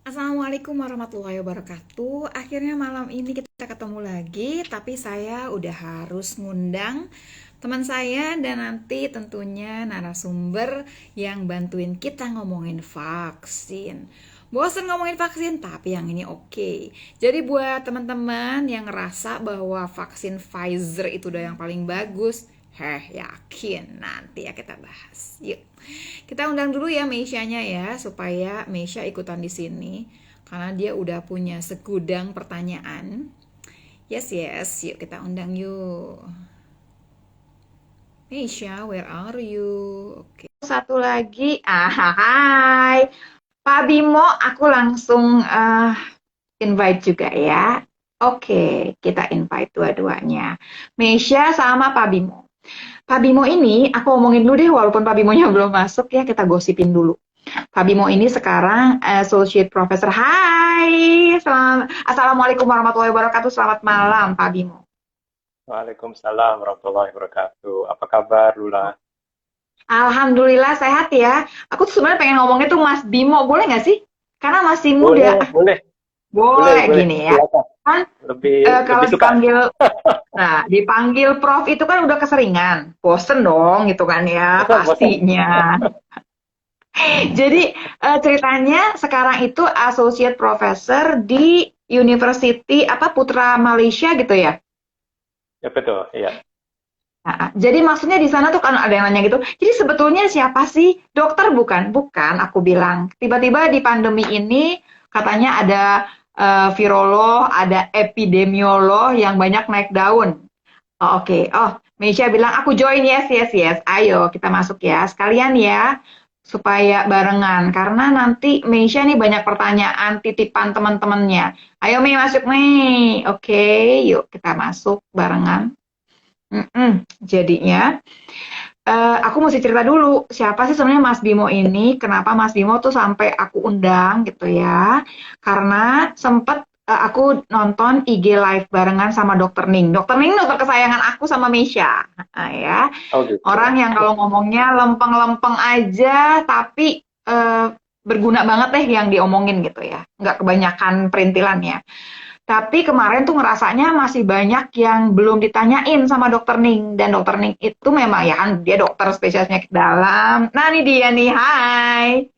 Assalamualaikum warahmatullahi wabarakatuh. Akhirnya malam ini kita ketemu lagi, tapi saya udah harus ngundang teman saya dan nanti tentunya narasumber yang bantuin kita ngomongin vaksin. Bosen ngomongin vaksin, tapi yang ini oke. Jadi buat teman-teman yang ngerasa bahwa vaksin Pfizer itu udah yang paling bagus, yakin nanti ya kita bahas. Yuk. Kita undang dulu ya Meisha-nya ya, supaya Meisha ikutan di sini karena dia udah punya segudang pertanyaan. Yes, yes, yuk kita undang yuk. Meisha, where are you? Oke. Satu lagi, hai. Pak Bimo, aku langsung invite juga ya. Oke, kita invite dua-duanya. Meisha sama Pak Bimo. Pak Bimo ini, aku omongin dulu deh, walaupun Pak Bimonya belum masuk ya, kita gosipin dulu. Pak Bimo ini sekarang Associate Professor. Hai, Assalamualaikum warahmatullahi wabarakatuh. Selamat malam, Pak Bimo. Waalaikumsalam warahmatullahi wabarakatuh. Apa kabar, Lula? Alhamdulillah sehat ya. Aku tuh sebenarnya pengen ngomongnya tuh Mas Bimo, boleh nggak sih? Karena masih muda. Boleh, boleh, boleh, Boleh boleh. gini ya. Silakan. Kan Lebih, kalau lebih suka. dipanggil Prof itu kan udah keseringan. Bosen dong gitu kan ya, Bosan. pastinya. Jadi ceritanya sekarang itu associate professor di University apa Putra Malaysia gitu ya. Ya betul, iya. Nah, jadi maksudnya di sana tuh kan ada yang nanya gitu. Jadi sebetulnya siapa sih? Dokter bukan? Bukan, aku bilang. Tiba-tiba di pandemi ini katanya ada virolog, ada epidemiolog yang banyak naik daun. Oh, oke. Oh, Meisha bilang aku join, yes, yes, yes. Ayo kita masuk ya. Sekalian ya supaya barengan karena nanti Meisha nih banyak pertanyaan titipan teman-temannya. Ayo Mei masuk Mei. Oke, yuk kita masuk barengan. Jadinya aku mesti cerita dulu siapa sih sebenarnya Mas Bimo ini, kenapa Mas Bimo tuh sampai aku undang gitu ya. Karena sempet aku nonton IG live barengan sama Dokter Ning. Dokter Ning dokter kesayangan aku sama Meisha. Nah, ya. Oh gitu. Orang yang kalau ngomongnya lempeng-lempeng aja, tapi berguna banget deh yang diomongin gitu ya. Nggak kebanyakan perintilannya. Tapi kemarin tuh ngerasanya masih banyak yang belum ditanyain sama dokter Ning. Dan dokter Ning itu memang ya kan dia dokter spesialis penyakit dalam. Nah ini dia nih, hai.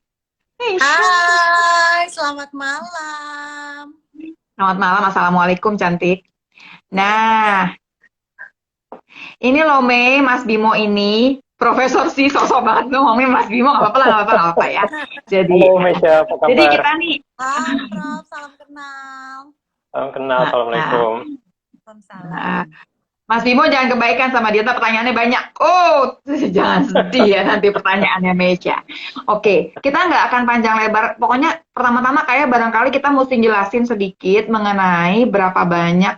Aisyah. Hai, selamat malam. Selamat malam, Assalamualaikum cantik. Nah, ini loh Mei, Mas Bimo ini. Profesor sih sosok banget ngomongin Mas Bimo, gak apa-apa lah, gak apa-apa ya. Jadi, Halo, Mesya, apa jadi kabar? kita nih, Hai, Prof, salam kenal. Salam kenal, nah, nah, Assalamualaikum. nah, Salam. Mas Bimo jangan kebaikan sama dia, ntar pertanyaannya banyak. Oh, jangan sedih ya nanti pertanyaannya Meja. Oke, kita nggak akan panjang lebar. Pokoknya pertama-tama kayak barangkali kita mesti jelasin sedikit mengenai eh, berapa banyak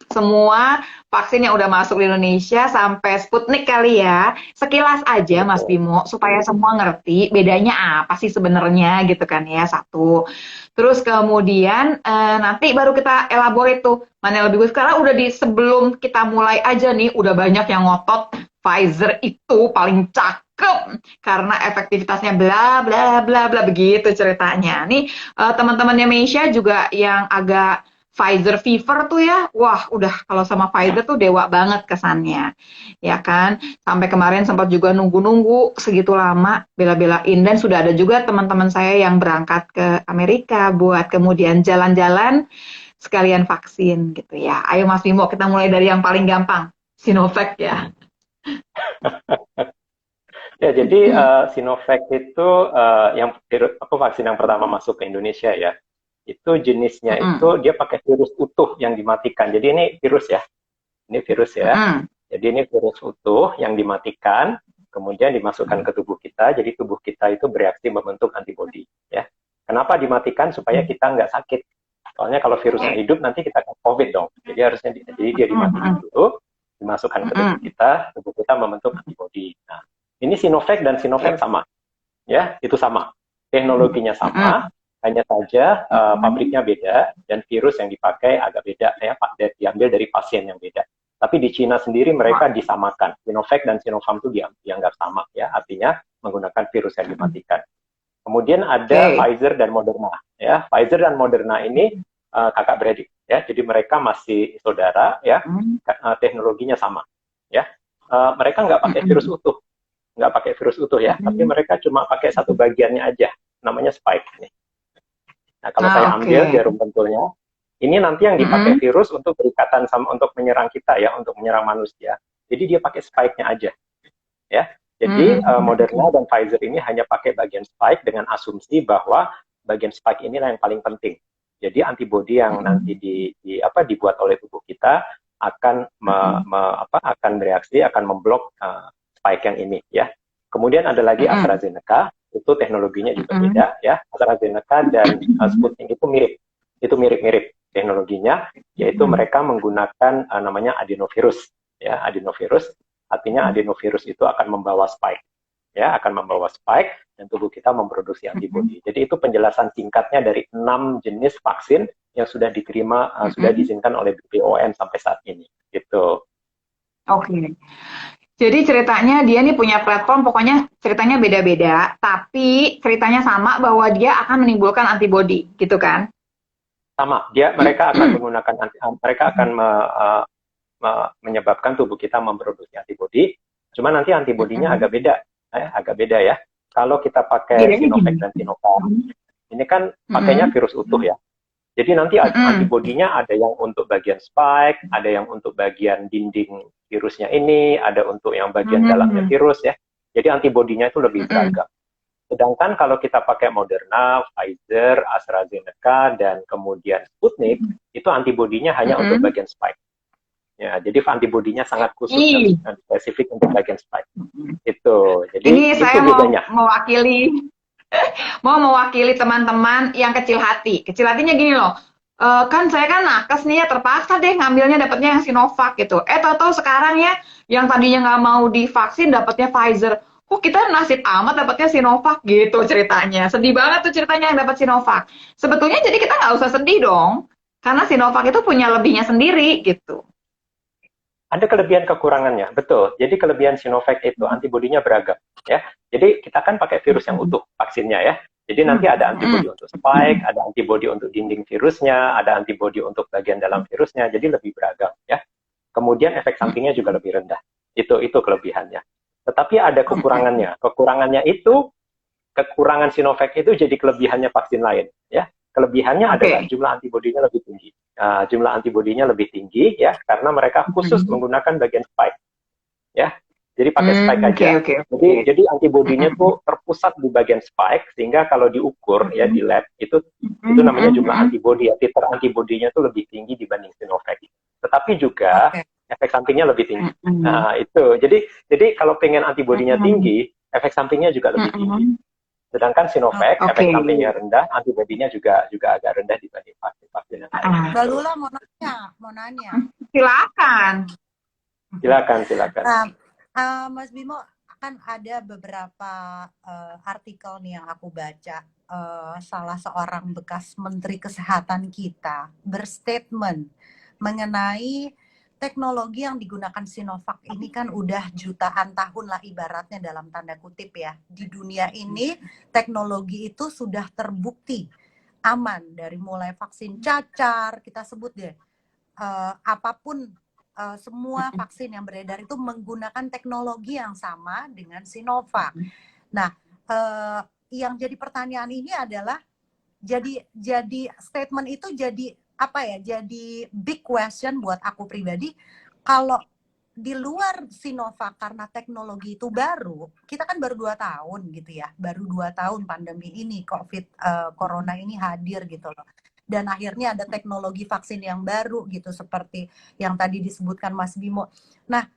semua vaksin yang udah masuk di Indonesia sampai Sputnik kali ya. Sekilas aja Mas Betul. Bimo supaya semua ngerti bedanya apa sih sebenarnya gitu kan ya satu. Terus kemudian nanti baru kita elaborate tuh mana yang lebih bagus. Karena udah di sebelum kita mulai aja nih udah banyak yang ngotot Pfizer itu paling cakep karena efektivitasnya bla bla bla bla begitu ceritanya. Nih teman-temannya Meisha juga yang agak Pfizer fever tuh ya, wah udah kalau sama Pfizer tuh dewa banget kesannya, ya kan? Sampai kemarin sempat juga nunggu-nunggu segitu lama bela-belain dan sudah ada juga teman-teman saya yang berangkat ke Amerika buat kemudian jalan-jalan sekalian vaksin gitu ya. Ayo Mas Bimo kita mulai dari yang paling gampang, Sinovac ya. Ya, jadi Sinovac itu vaksin yang pertama masuk ke Indonesia ya. Itu jenisnya Mm-mm. itu dia pakai virus utuh yang dimatikan. Jadi ini virus ya. Ini virus ya. Mm-mm. Jadi ini virus utuh yang dimatikan, kemudian dimasukkan ke tubuh kita. Jadi tubuh kita itu bereaksi membentuk antibodi. Ya. Kenapa dimatikan? Supaya kita nggak sakit. Soalnya kalau virusnya hidup nanti kita akan COVID dong. Jadi harusnya jadi dia dimatikan Mm-mm. dulu, dimasukkan ke tubuh kita membentuk antibodi. Nah, ini Sinovac dan Sinovac sama, ya itu sama. Teknologinya Mm-mm. sama, hanya saja pabriknya beda dan virus yang dipakai agak beda ya Pak, diambil dari pasien yang beda. Tapi di Cina sendiri mereka disamakan. Sinovac dan Sinopharm itu dianggap sama ya, artinya menggunakan virus yang dimatikan. Kemudian ada Pfizer dan Moderna. Ya, Pfizer dan Moderna ini kakak beradik. Ya, jadi mereka masih saudara. Ya, teknologinya sama. Ya, mereka nggak pakai virus utuh, ya, tapi mereka cuma pakai satu bagiannya aja, namanya spike. Nih. Nah, kalau saya ambil jarum pentulnya, ini nanti yang dipakai virus untuk berikatan sama untuk menyerang kita ya, untuk menyerang manusia. Jadi dia pakai spike-nya aja. Ya. Jadi Moderna dan Pfizer ini hanya pakai bagian spike dengan asumsi bahwa bagian spike inilah yang paling penting. Jadi antibodi yang nanti dibuat oleh tubuh kita akan akan bereaksi, akan memblok spike yang ini ya. Kemudian ada lagi AstraZeneca, itu teknologinya juga beda ya. AstraZeneca dan Sputnik itu mirip teknologinya, yaitu mereka menggunakan namanya adenovirus ya. Adenovirus artinya adenovirus itu akan membawa spike ya, akan membawa spike dan tubuh kita memproduksi antibodi. Jadi itu penjelasan singkatnya dari 6 jenis vaksin yang sudah diterima, sudah diizinkan oleh BPOM sampai saat ini gitu. Oke. Jadi ceritanya dia nih punya platform, pokoknya ceritanya beda-beda, tapi ceritanya sama bahwa dia akan menimbulkan antibodi, gitu kan? Sama, mereka akan menggunakan menyebabkan tubuh kita memproduksi antibodi. Cuma nanti antibodinya agak beda ya. Kalau kita pakai Sinovac dan Sinovac, ini kan pakainya virus utuh ya. Jadi nanti antibodinya ada yang untuk bagian spike, ada yang untuk bagian dinding virusnya ini, ada untuk yang bagian dalamnya virus ya. Jadi antibodinya itu lebih beragam. Sedangkan kalau kita pakai Moderna, Pfizer, AstraZeneca, dan kemudian Sputnik, itu antibodinya hanya untuk bagian spike. Ya, jadi antibodinya sangat khusus dan spesifik untuk bagian spike. Itu. Jadi ini itu saya bedanya. mau mewakili teman-teman yang kecil hati. Kecil hatinya gini loh. Kan saya kan nakes nih ya, terpaksa deh ngambilnya dapatnya yang Sinovac gitu. Tahu-tahu sekarang ya yang tadinya nggak mau divaksin dapatnya Pfizer. Kok kita nasib amat dapatnya Sinovac gitu ceritanya. Sedih banget tuh ceritanya yang dapat Sinovac. Sebetulnya jadi kita nggak usah sedih dong. Karena Sinovac itu punya lebihnya sendiri gitu. Ada kelebihan kekurangannya, betul. Jadi kelebihan Sinovac itu antibodinya beragam, ya. Jadi kita kan pakai virus yang utuh vaksinnya ya. Jadi nanti ada antibodi untuk spike, ada antibodi untuk dinding virusnya, ada antibodi untuk bagian dalam virusnya. Jadi lebih beragam, ya. Kemudian efek sampingnya juga lebih rendah. Itu kelebihannya. Tetapi ada kekurangannya. Kekurangan Sinovac itu jadi kelebihannya vaksin lain, ya. Kelebihannya adalah jumlah antibodinya lebih tinggi. Jumlah antibodinya lebih tinggi ya karena mereka khusus menggunakan bagian spike. Ya. Jadi pakai spike aja. Jadi antibodinya tuh terpusat di bagian spike sehingga kalau diukur ya di lab itu namanya jumlah antibodi ya. Titer antibodinya tuh lebih tinggi dibanding Sinovac. Tetapi juga efek sampingnya lebih tinggi. Nah, itu. Jadi kalau pengen antibodinya tinggi, efek sampingnya juga lebih tinggi. Sedangkan Sinovac, efek sampingnya rendah, antibodinya juga agak rendah dibanding vaksin yang lain. Mbak Lula mau nanya. Silakan. Nah, Mas Bimo, kan ada beberapa artikel nih yang aku baca. Salah seorang bekas Menteri Kesehatan kita berstatement mengenai teknologi yang digunakan Sinovac ini kan udah jutaan tahun lah ibaratnya dalam tanda kutip ya. Di dunia ini teknologi itu sudah terbukti aman dari mulai vaksin cacar, kita sebut deh apapun semua vaksin yang beredar itu menggunakan teknologi yang sama dengan Sinovac. Nah, yang jadi pertanyaan ini adalah jadi statement itu jadi jadi big question buat aku pribadi. Kalau di luar Sinovac karena teknologi itu baru, kita kan baru 2 tahun gitu ya, baru 2 tahun pandemi ini, corona ini hadir gitu loh. Dan akhirnya ada teknologi vaksin yang baru gitu seperti yang tadi disebutkan Mas Bimo. Nah,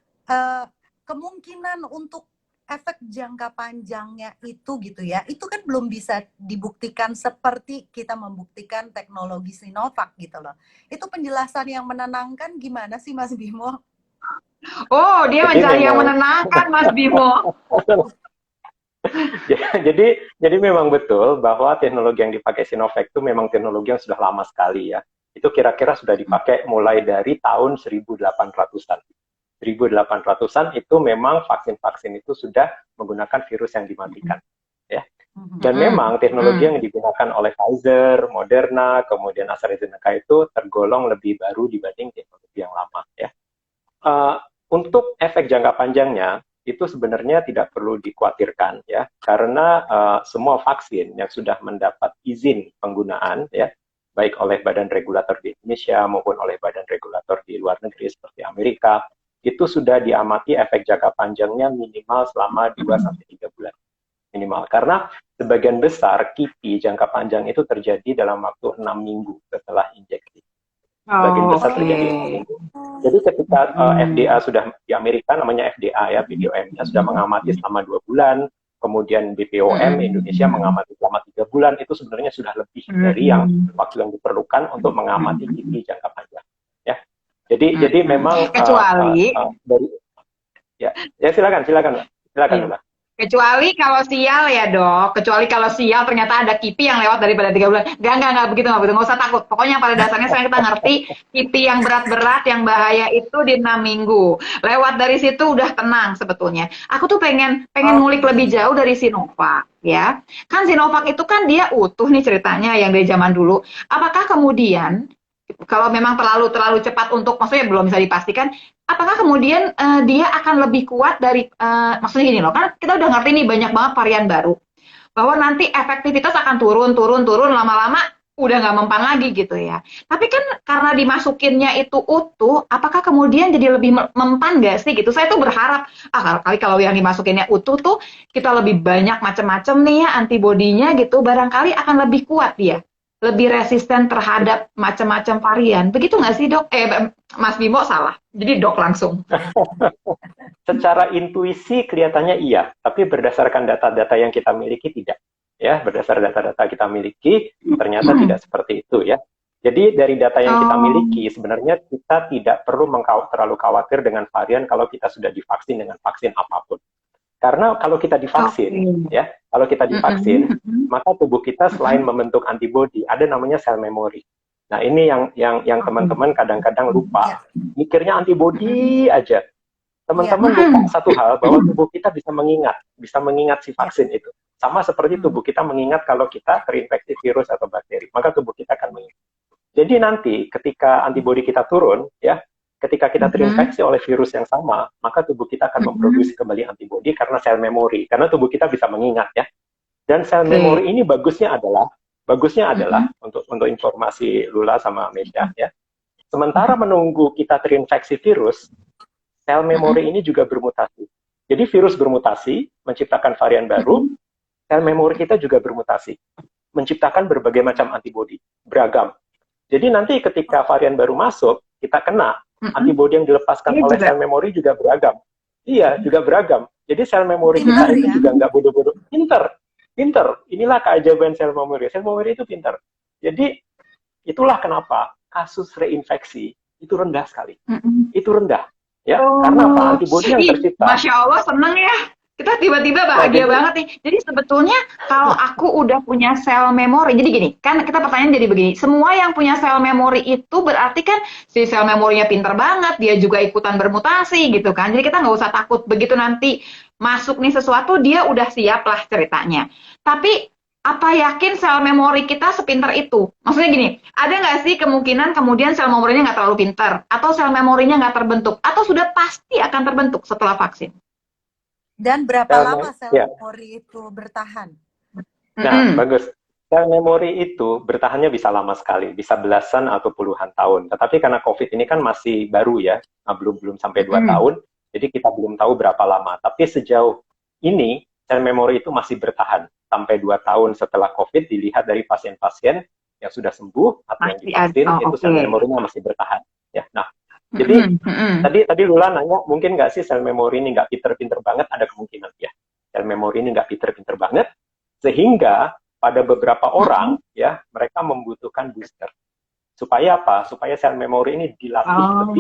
kemungkinan untuk efek jangka panjangnya itu gitu ya, itu kan belum bisa dibuktikan seperti kita membuktikan teknologi Sinovac gitu loh. Itu penjelasan yang menenangkan gimana sih Mas Bimo? Oh, dia mencari yang menenangkan Mas Bimo. Jadi memang betul bahwa teknologi yang dipakai Sinovac itu memang teknologi yang sudah lama sekali ya. Itu kira-kira sudah dipakai mulai dari tahun 1800-an. 1800-an itu memang vaksin-vaksin itu sudah menggunakan virus yang dimatikan. Ya. Dan memang teknologi yang digunakan oleh Pfizer, Moderna, kemudian AstraZeneca itu tergolong lebih baru dibanding teknologi yang lama ya. Untuk efek jangka panjangnya itu sebenarnya tidak perlu dikhawatirkan ya, karena semua vaksin yang sudah mendapat izin penggunaan ya, baik oleh badan regulator di Indonesia maupun oleh badan regulator di luar negeri seperti Amerika, itu sudah diamati efek jangka panjangnya minimal selama 2-3 bulan. Minimal, karena sebagian besar KIPI jangka panjang itu terjadi dalam waktu 6 minggu setelah injeksi. Sebagian besar terjadi 6 minggu. Jadi ketika FDA sudah di Amerika namanya FDA ya, BPOM-nya sudah mengamati selama 2 bulan, kemudian BPOM Indonesia mengamati selama 3 bulan, itu sebenarnya sudah lebih dari yang waktu yang diperlukan untuk mengamati KIPI jangka panjang. Ya, jadi memang kecuali dari ya silakan Mbak. Kecuali kalau sial ya dok, kecuali kalau sial ternyata ada KIPI yang lewat daripada 3 bulan. Nggak begitu, nggak usah takut. Pokoknya pada dasarnya sekarang kita ngerti KIPI yang berat-berat, yang bahaya itu di 6 minggu. Lewat dari situ udah tenang sebetulnya. Aku tuh pengen ngulik lebih jauh dari Sinovac ya. Kan Sinovac itu kan dia utuh nih ceritanya yang dari zaman dulu. Apakah kemudian kalau memang terlalu cepat untuk, maksudnya belum bisa dipastikan, apakah kemudian dia akan lebih kuat dari, maksudnya gini loh, kan kita udah ngerti nih banyak banget varian baru, bahwa nanti efektivitas akan turun, lama-lama udah nggak mempan lagi gitu ya. Tapi kan karena dimasukinnya itu utuh, apakah kemudian jadi lebih mempan nggak sih gitu? Saya tuh berharap, kalau yang dimasukinnya utuh tuh kita lebih banyak macam-macam nih ya antibodinya gitu, barangkali akan lebih kuat dia, lebih resisten terhadap macam-macam varian. Begitu nggak sih dok? Mas Bimo salah. Jadi dok langsung. Secara intuisi kelihatannya iya, tapi berdasarkan data-data yang kita miliki tidak. Ya, berdasarkan data-data kita miliki ternyata tidak seperti itu ya. Jadi dari data yang kita miliki sebenarnya kita tidak perlu terlalu khawatir dengan varian kalau kita sudah divaksin dengan vaksin apapun. Karena kalau kita divaksin, ya, kalau kita divaksin, maka tubuh kita selain membentuk antibodi, ada namanya sel memori. Nah, ini yang teman-teman kadang-kadang lupa. Mikirnya antibodi aja. Teman-teman lupa satu hal, bahwa tubuh kita bisa mengingat si vaksin itu. Sama seperti tubuh kita mengingat kalau kita terinfeksi virus atau bakteri, maka tubuh kita akan mengingat. Jadi nanti ketika antibodi kita turun, ya, ketika kita terinfeksi oleh virus yang sama, maka tubuh kita akan memproduksi kembali antibodi karena sel memori, karena tubuh kita bisa mengingat ya. Dan sel memori ini bagusnya adalah untuk informasi Lula sama Mesya ya. Sementara menunggu kita terinfeksi virus, sel memori ini juga bermutasi. Jadi virus bermutasi, menciptakan varian baru, sel memori kita juga bermutasi, menciptakan berbagai macam antibodi, beragam. Jadi nanti ketika varian baru masuk, kita kena, antibodi yang dilepaskan oleh sel memori juga beragam. Iya, juga beragam. Jadi sel memori kita itu juga nggak bodoh-bodoh. Pinter. Inilah keajaiban sel memori. Sel memori itu pinter. Jadi itulah kenapa kasus reinfeksi itu rendah sekali. Itu rendah. Ya, karena apa? Antibodi yang tercipta. Masya Allah, seneng ya. Kita tiba-tiba bahagia banget nih. Jadi sebetulnya kalau aku udah punya sel memori, jadi gini, kan kita pertanyaan jadi begini, semua yang punya sel memori itu berarti kan si sel memorinya pinter banget, dia juga ikutan bermutasi gitu kan. Jadi kita nggak usah takut begitu nanti masuk nih sesuatu, dia udah siap lah ceritanya. Tapi apa yakin sel memori kita sepinter itu? Maksudnya gini, ada nggak sih kemungkinan kemudian sel memorinya nggak terlalu pinter, atau sel memorinya nggak terbentuk, atau sudah pasti akan terbentuk setelah vaksin? Dan berapa lama sel memori itu bertahan? Nah, bagus. Sel memori itu bertahannya bisa lama sekali, bisa belasan atau puluhan tahun. Tetapi karena COVID ini kan masih baru ya, belum sampai 2 tahun, jadi kita belum tahu berapa lama. Tapi sejauh ini, sel memori itu masih bertahan sampai 2 tahun setelah COVID, dilihat dari pasien-pasien yang sudah sembuh atau yang divaksin, itu sel memorinya masih bertahan. Ya, nah, jadi tadi Lula nanya, mungkin nggak sih sel memori ini nggak pinter-pinter banget? Ada kemungkinan ya. Sel memori ini nggak pinter-pinter banget, sehingga pada beberapa orang ya mereka membutuhkan booster. Supaya apa? Supaya sel memori ini dilatih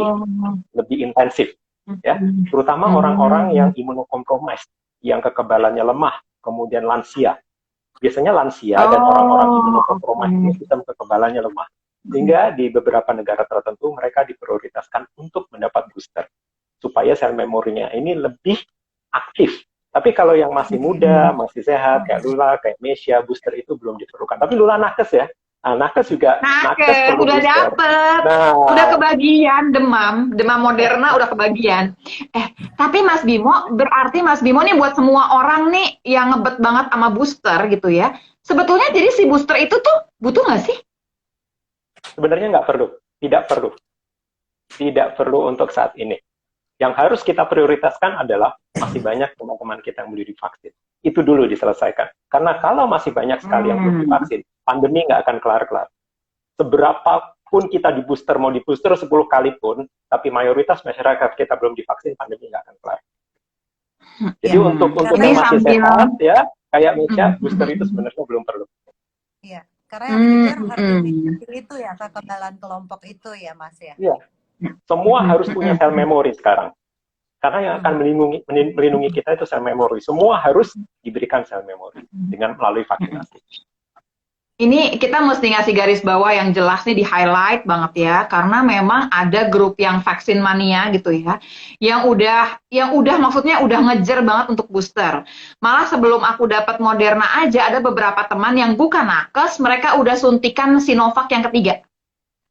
lebih intensif, ya. Terutama orang-orang yang imunokompromis, yang kekebalannya lemah, kemudian lansia. Biasanya lansia dan orang-orang imunokompromis ini sistem kekebalannya lemah. Sehingga di beberapa negara tertentu mereka diprioritaskan untuk mendapat booster supaya sel memorinya ini lebih aktif Tapi kalau yang masih muda, masih sehat, kayak Lula, kayak Mesya, booster itu belum diperlukan. Tapi Lula nakes ya. Nah, nakes juga, nakes Nakes, perlu udah booster. dapet. Nah, Udah kebagian demam Moderna udah kebagian. Tapi Mas Bimo, berarti Mas Bimo nih buat semua orang nih yang ngebet banget sama booster gitu ya. Sebetulnya jadi si booster itu tuh butuh nggak sih? sebenarnya nggak perlu. Tidak perlu. Tidak perlu untuk saat ini. Yang harus kita prioritaskan adalah masih banyak teman-teman kita yang belum divaksin. Itu dulu diselesaikan. Karena kalau masih banyak sekali yang belum divaksin, pandemi nggak akan kelar-kelar. Seberapa pun kita di booster, mau di booster 10 kali pun, tapi mayoritas masyarakat kita belum divaksin, pandemi nggak akan kelar. Jadi untuk yang masih sehat, ya, kayak Mesya, booster itu sebenarnya belum perlu. Iya, karena yang dikejar herd immunity itu ya, kekebalan kelompok itu ya, Mas ya. Iya. Semua harus punya sel memori sekarang. Karena yang akan melindungi kita itu sel memori. Semua harus diberikan sel memori dengan melalui vaksinasi. Ini kita mesti ngasih garis bawah yang jelas nih, di highlight banget ya, karena memang ada grup yang vaksin mania gitu ya, yang udah maksudnya udah ngejar banget untuk booster. Malah sebelum aku dapat Moderna aja ada beberapa teman yang bukan nakes, mereka udah suntikan Sinovac yang ketiga.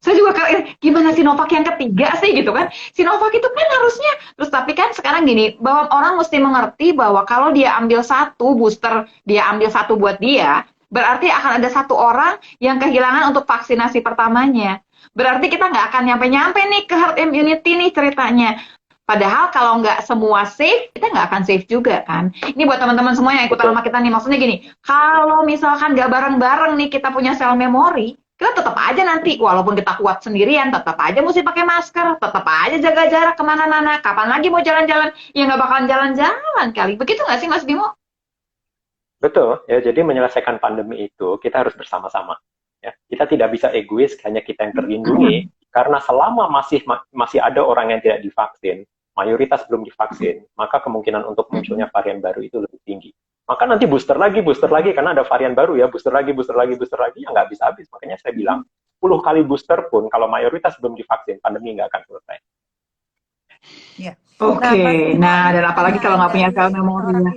Saya juga gimana Sinovac yang ketiga sih gitu kan? Sinovac itu kan harusnya, terus tapi kan sekarang gini, bahwa orang mesti mengerti bahwa kalau dia ambil satu booster, dia ambil satu buat dia, berarti akan ada satu orang yang kehilangan untuk vaksinasi pertamanya. Berarti kita nggak akan nyampe-nyampe nih ke herd immunity nih ceritanya. Padahal kalau nggak semua safe, kita nggak akan safe juga kan. Ini buat teman-teman semua yang ikutan sama kita nih, maksudnya gini, kalau misalkan nggak bareng-bareng nih kita punya sel memori, kita tetap aja nanti, walaupun kita kuat sendirian, tetap aja mesti pakai masker, tetap aja jaga jarak kemana-mana. Kapan lagi mau jalan-jalan? Ya nggak bakalan jalan-jalan kali. Begitu nggak sih Mas Bimo? Betul, ya. Jadi menyelesaikan pandemi itu kita harus bersama-sama. Ya, kita tidak bisa egois, hanya kita yang terlindungi. Karena selama masih ada orang yang tidak divaksin, mayoritas belum divaksin, maka kemungkinan untuk munculnya varian baru itu lebih tinggi. Maka nanti booster lagi, karena ada varian baru ya, booster lagi, ya nggak bisa habis. Makanya saya bilang, 10 kali booster pun, kalau mayoritas belum divaksin, pandemi nggak akan selesai. Ya. Oke, nah dan apalagi kalau nggak punya sel memori ya.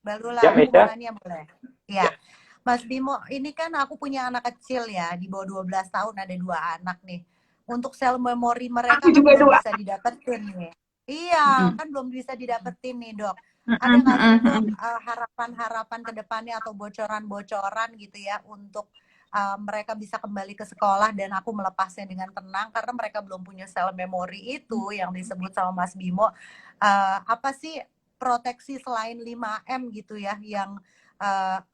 Barulah Ya, aku mau nanya boleh? Ya. Mas Bimo, ini kan aku punya anak kecil ya, di bawah 12 tahun, ada 2 anak nih. Untuk sel memori mereka kan belum bisa didapetin nih. Iya, kan belum bisa didapetin nih dok. Ada nggak sih dok harapan-harapan ke depannya atau bocoran-bocoran gitu ya untuk mereka bisa kembali ke sekolah dan aku melepasnya dengan tenang karena mereka belum punya sel memori itu yang disebut sama Mas Bimo. Apa sih proteksi selain 5M gitu ya yang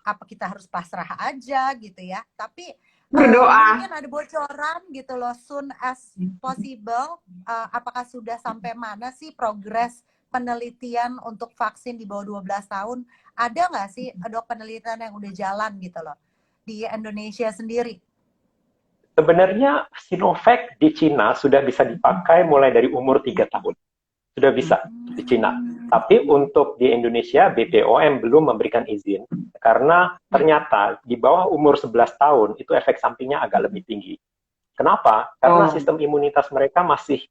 apa kita harus pasrah aja gitu ya, tapi berdoa mungkin ada bocoran gitu loh, soon as possible, apakah sudah sampai mana sih progres penelitian untuk vaksin di bawah 12 tahun, ada nggak sih dok penelitian yang udah jalan gitu loh di Indonesia sendiri? Sebenarnya Sinovac di Cina sudah bisa dipakai mulai dari umur 3 tahun. Sudah bisa di Cina. Tapi untuk di Indonesia, BPOM belum memberikan izin. Karena ternyata di bawah umur 11 tahun, itu efek sampingnya agak lebih tinggi. Kenapa? Karena sistem imunitas mereka masih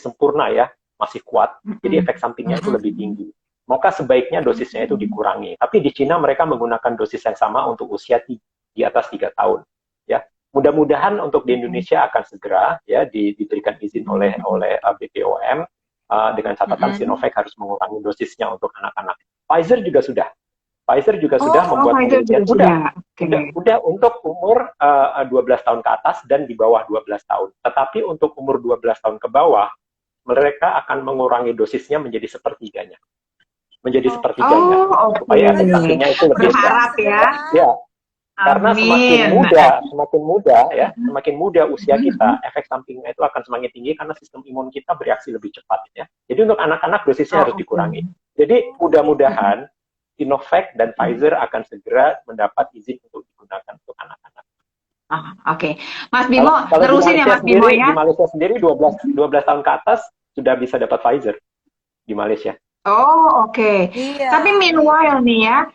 sempurna ya, masih kuat. Jadi efek sampingnya itu lebih tinggi. Maka sebaiknya dosisnya itu dikurangi. Tapi di Cina mereka menggunakan dosis yang sama untuk usia di atas 3 tahun. Ya, mudah-mudahan untuk di Indonesia akan segera ya diberikan izin oleh BPOM. Dengan catatan Sinovac harus mengurangi dosisnya untuk anak-anak. Pfizer juga sudah membuat penelitian udah untuk umur 12 tahun ke atas dan di bawah 12 tahun. Tetapi untuk umur 12 tahun ke bawah, mereka akan mengurangi dosisnya menjadi sepertiganya. Supaya efeknya itu lebih berharap ya. Ya. Karena semakin muda usia kita, efek sampingnya itu akan semakin tinggi karena sistem imun kita bereaksi lebih cepat ya. Jadi untuk anak-anak dosisnya harus dikurangi. Jadi mudah-mudahan Sinovac dan Pfizer akan segera mendapat izin untuk digunakan untuk anak-anak. Oke. Mas Bimo, terusin ya Mas Bimo ya. Di Malaysia sendiri 12 tahun ke atas sudah bisa dapat Pfizer di Malaysia. Oke. Iya. Tapi meanwhile nih ya,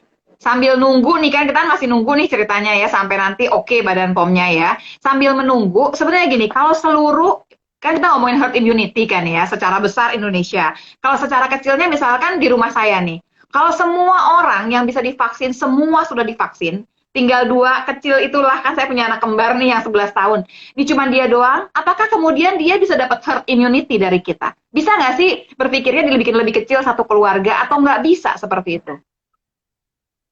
sambil nunggu nih kan, kita masih nunggu nih ceritanya ya sampai nanti Badan POM-nya ya. Sambil menunggu, sebenarnya gini, kalau seluruh kan kita ngomongin herd immunity kan ya, secara besar Indonesia. Kalau secara kecilnya misalkan di rumah saya nih, kalau semua orang yang bisa divaksin, semua sudah divaksin, tinggal dua kecil itulah, kan saya punya anak kembar nih yang 11 tahun. Ini cuma dia doang, apakah kemudian dia bisa dapat herd immunity dari kita? Bisa nggak sih berpikirnya dibikin lebih kecil satu keluarga, atau nggak bisa seperti itu?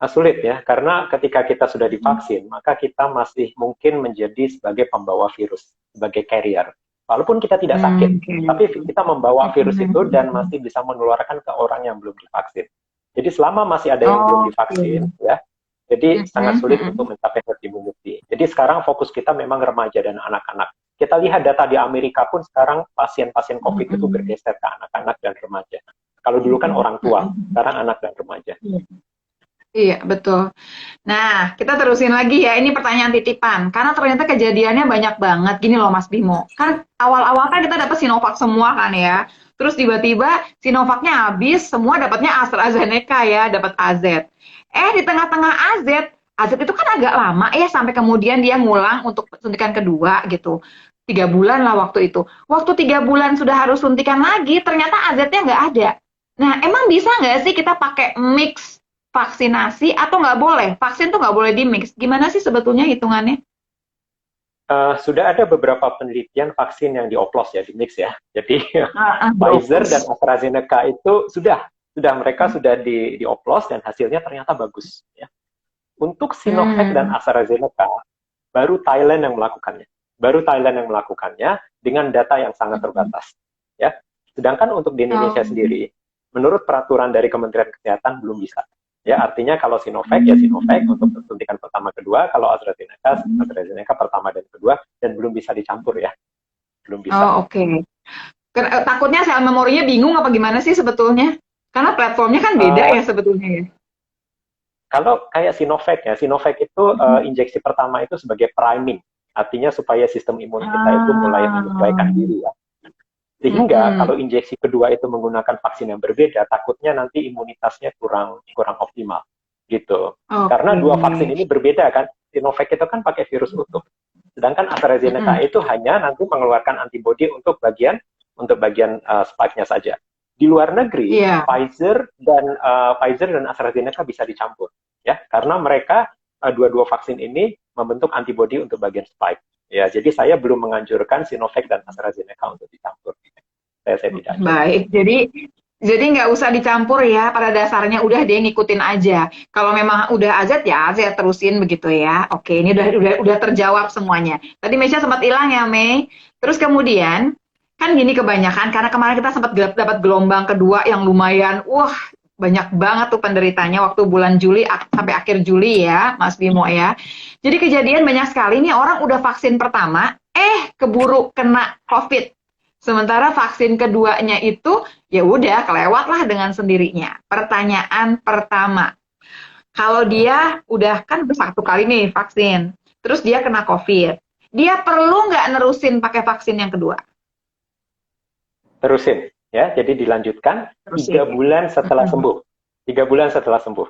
Sulit ya, karena ketika kita sudah divaksin, maka kita masih mungkin menjadi sebagai pembawa virus, sebagai carrier. Walaupun kita tidak sakit, tapi kita membawa virus itu dan masih bisa menularkan ke orang yang belum divaksin. Jadi selama masih ada yang belum divaksin, ya, jadi sangat sulit untuk mencapai herd immunity. Jadi sekarang fokus kita memang remaja dan anak-anak. Kita lihat data di Amerika pun sekarang pasien-pasien COVID itu bergeser ke anak-anak dan remaja. Kalau dulu kan orang tua, sekarang anak dan remaja. Iya, betul. Nah, kita terusin lagi ya. Ini pertanyaan titipan. Karena ternyata kejadiannya banyak banget. Gini loh Mas Bimo. Kan awal-awal kan kita dapat Sinovac semua kan ya. Terus tiba-tiba Sinovacnya habis, semua dapatnya AstraZeneca ya, dapat AZ. Di tengah-tengah AZ itu kan agak lama ya, sampai kemudian dia ngulang untuk suntikan kedua gitu. 3 bulan lah waktu itu. Waktu 3 bulan sudah harus suntikan lagi, ternyata AZ-nya nggak ada. Nah, emang bisa nggak sih kita pakai mix vaksinasi atau nggak boleh? Vaksin tuh nggak boleh di mix. Gimana sih sebetulnya hitungannya? Sudah ada beberapa penelitian vaksin yang dioplos ya, di mix ya. Jadi Pfizer dan AstraZeneca itu sudah mereka sudah dioplos dan hasilnya ternyata bagus. Ya. Untuk Sinovac dan AstraZeneca, baru Thailand yang melakukannya. Dengan data yang sangat terbatas. Ya. Sedangkan untuk di Indonesia sendiri, menurut peraturan dari Kementerian Kesehatan belum bisa. Ya, artinya kalau Sinovac ya Sinovac untuk suntikan pertama kedua, kalau AstraZeneca pertama dan kedua, dan belum bisa dicampur ya. Belum bisa. Oh, oke. Takutnya sel memorinya bingung apa gimana sih sebetulnya? Karena platformnya kan beda ya sebetulnya ya. Kalau kayak Sinovac itu injeksi pertama itu sebagai priming, artinya supaya sistem imun kita itu mulai menyesuaikan diri ya. Sehingga kalau injeksi kedua itu menggunakan vaksin yang berbeda, takutnya nanti imunitasnya kurang optimal gitu. Karena dua vaksin ini berbeda kan. Sinovac itu kan pakai virus utuh. Sedangkan AstraZeneca itu hanya nanti mengeluarkan antibodi untuk bagian spike-nya saja. Di luar negeri, Pfizer dan AstraZeneca bisa dicampur ya, karena mereka dua vaksin ini membentuk antibodi untuk bagian spike. Ya, jadi saya belum menganjurkan Sinovac dan AstraZeneca untuk dicampur. Saya tidak. Baik, jadi nggak usah dicampur ya. Pada dasarnya udah deh ngikutin aja. Kalau memang udah AZ ya AZ terusin begitu ya. Oke, ini udah terjawab semuanya. Tadi Mesya sempat hilang ya Mei. Terus kemudian kan gini kebanyakan karena kemarin kita sempat dapat gelombang kedua yang lumayan, banyak banget tuh penderitanya waktu bulan Juli sampai akhir Juli ya, Mas Bimo ya. Jadi kejadian banyak sekali nih orang udah vaksin pertama, keburu kena COVID. Sementara vaksin keduanya itu ya udah kelewat lah dengan sendirinya. Pertanyaan pertama, kalau dia udah kan satu kali nih vaksin, terus dia kena COVID, dia perlu nggak nerusin pakai vaksin yang kedua? Terusin. Ya, jadi dilanjutkan 3 bulan setelah sembuh. 3 bulan setelah sembuh.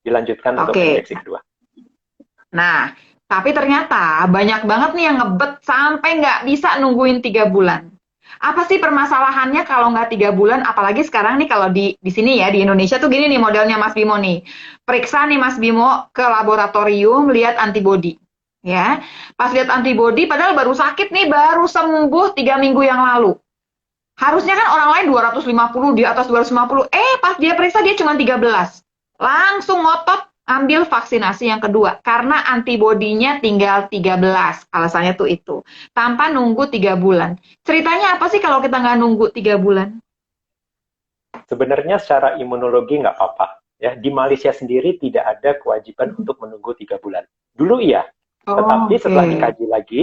Dilanjutkan untuk injeksi kedua. Nah, tapi ternyata banyak banget nih yang ngebet sampai nggak bisa nungguin 3 bulan. Apa sih permasalahannya kalau nggak 3 bulan? Apalagi sekarang nih kalau di sini ya, di Indonesia tuh gini nih modelnya Mas Bimo nih. Periksa nih Mas Bimo ke laboratorium, lihat antibodi. Ya, pas lihat antibodi padahal baru sakit nih, baru sembuh 3 minggu yang lalu. Harusnya kan orang lain 250, di atas 250. Pas dia periksa dia cuma 13. Langsung ngotot ambil vaksinasi yang kedua. Karena antibodinya tinggal 13. Alasannya tuh itu. Tanpa nunggu 3 bulan. Ceritanya apa sih kalau kita nggak nunggu 3 bulan? Sebenarnya secara imunologi nggak apa-apa. Ya, di Malaysia sendiri tidak ada kewajiban untuk menunggu 3 bulan. Dulu iya. Tetapi setelah dikaji lagi,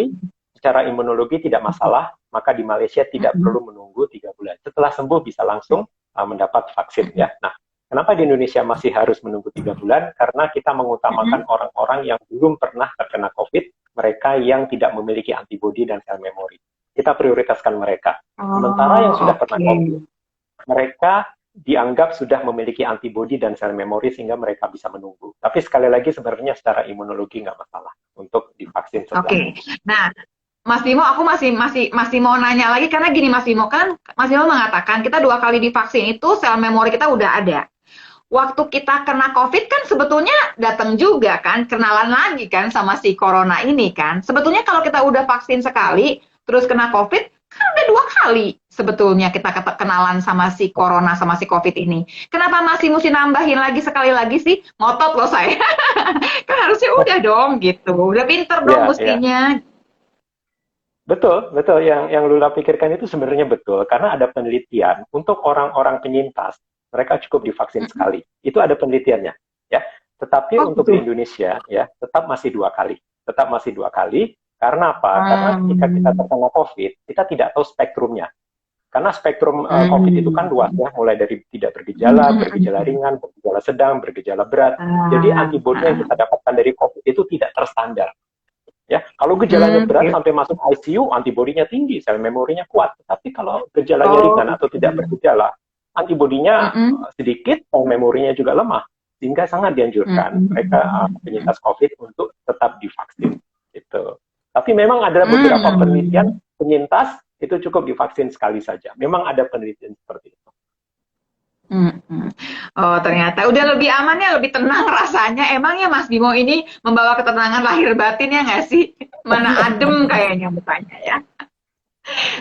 secara imunologi tidak masalah, maka di Malaysia tidak perlu menunggu 3 bulan. Setelah sembuh bisa langsung mendapat vaksin ya. Nah, kenapa di Indonesia masih harus menunggu 3 bulan? Karena kita mengutamakan orang-orang yang belum pernah terkena COVID, mereka yang tidak memiliki antibodi dan sel memori. Kita prioritaskan mereka. Sementara yang sudah pernah COVID, mereka dianggap sudah memiliki antibodi dan sel memori sehingga mereka bisa menunggu. Tapi sekali lagi sebenarnya secara imunologi nggak masalah untuk divaksin setelah. Nah, Mas Bimo, aku masih mau nanya lagi karena gini Mas Bimo, kan Mas Bimo mengatakan kita 2 kali divaksin itu sel memori kita udah ada. Waktu kita kena COVID kan sebetulnya datang juga kan, kenalan lagi kan sama si corona ini kan. Sebetulnya kalau kita udah vaksin sekali, terus kena COVID, kan udah 2 kali sebetulnya kita kenalan sama si corona sama si COVID ini. Kenapa masih mesti nambahin lagi sekali lagi sih? Ngotot loh saya. Kan harusnya udah dong gitu. Udah pinter dong Ya, ya. mestinya. Betul, betul. Yang Lula pikirkan itu sebenarnya betul, karena ada penelitian untuk orang-orang penyintas, mereka cukup divaksin sekali. Itu ada penelitiannya, ya. Tetapi Oh untuk di gitu. Indonesia, ya, tetap masih 2 kali. Tetap masih 2 kali. Karena apa? Karena ketika kita Hmm. terkena COVID, kita tidak tahu spektrumnya. Karena spektrum COVID itu kan Hmm. luas ya, mulai dari tidak Hmm. bergejala, bergejala Hmm. ringan, bergejala sedang, bergejala berat. Jadi Ah, antibodi yang ah. kita dapatkan dari COVID itu tidak terstandar. Ya, kalau gejalanya Hmm, berat gitu. sampai masuk ICU, antibodinya tinggi, sel memorinya kuat. Tapi kalau gejalanya Oh, ringan atau tidak gitu. bergejala, antibodinya Mm-mm. sedikit, sel memorinya juga lemah. Sehingga sangat dianjurkan mereka Mm-mm. penyintas COVID untuk tetap divaksin. Gitu. Tapi memang ada beberapa penelitian Mm. penyintas itu cukup divaksin sekali saja. Memang ada penelitian seperti itu. Mm-mm. Oh, ternyata udah lebih aman ya, lebih tenang rasanya. Emangnya Mas Bimo ini membawa ketenangan lahir batin ya nggak sih? Mana adem kayaknya mukanya ya.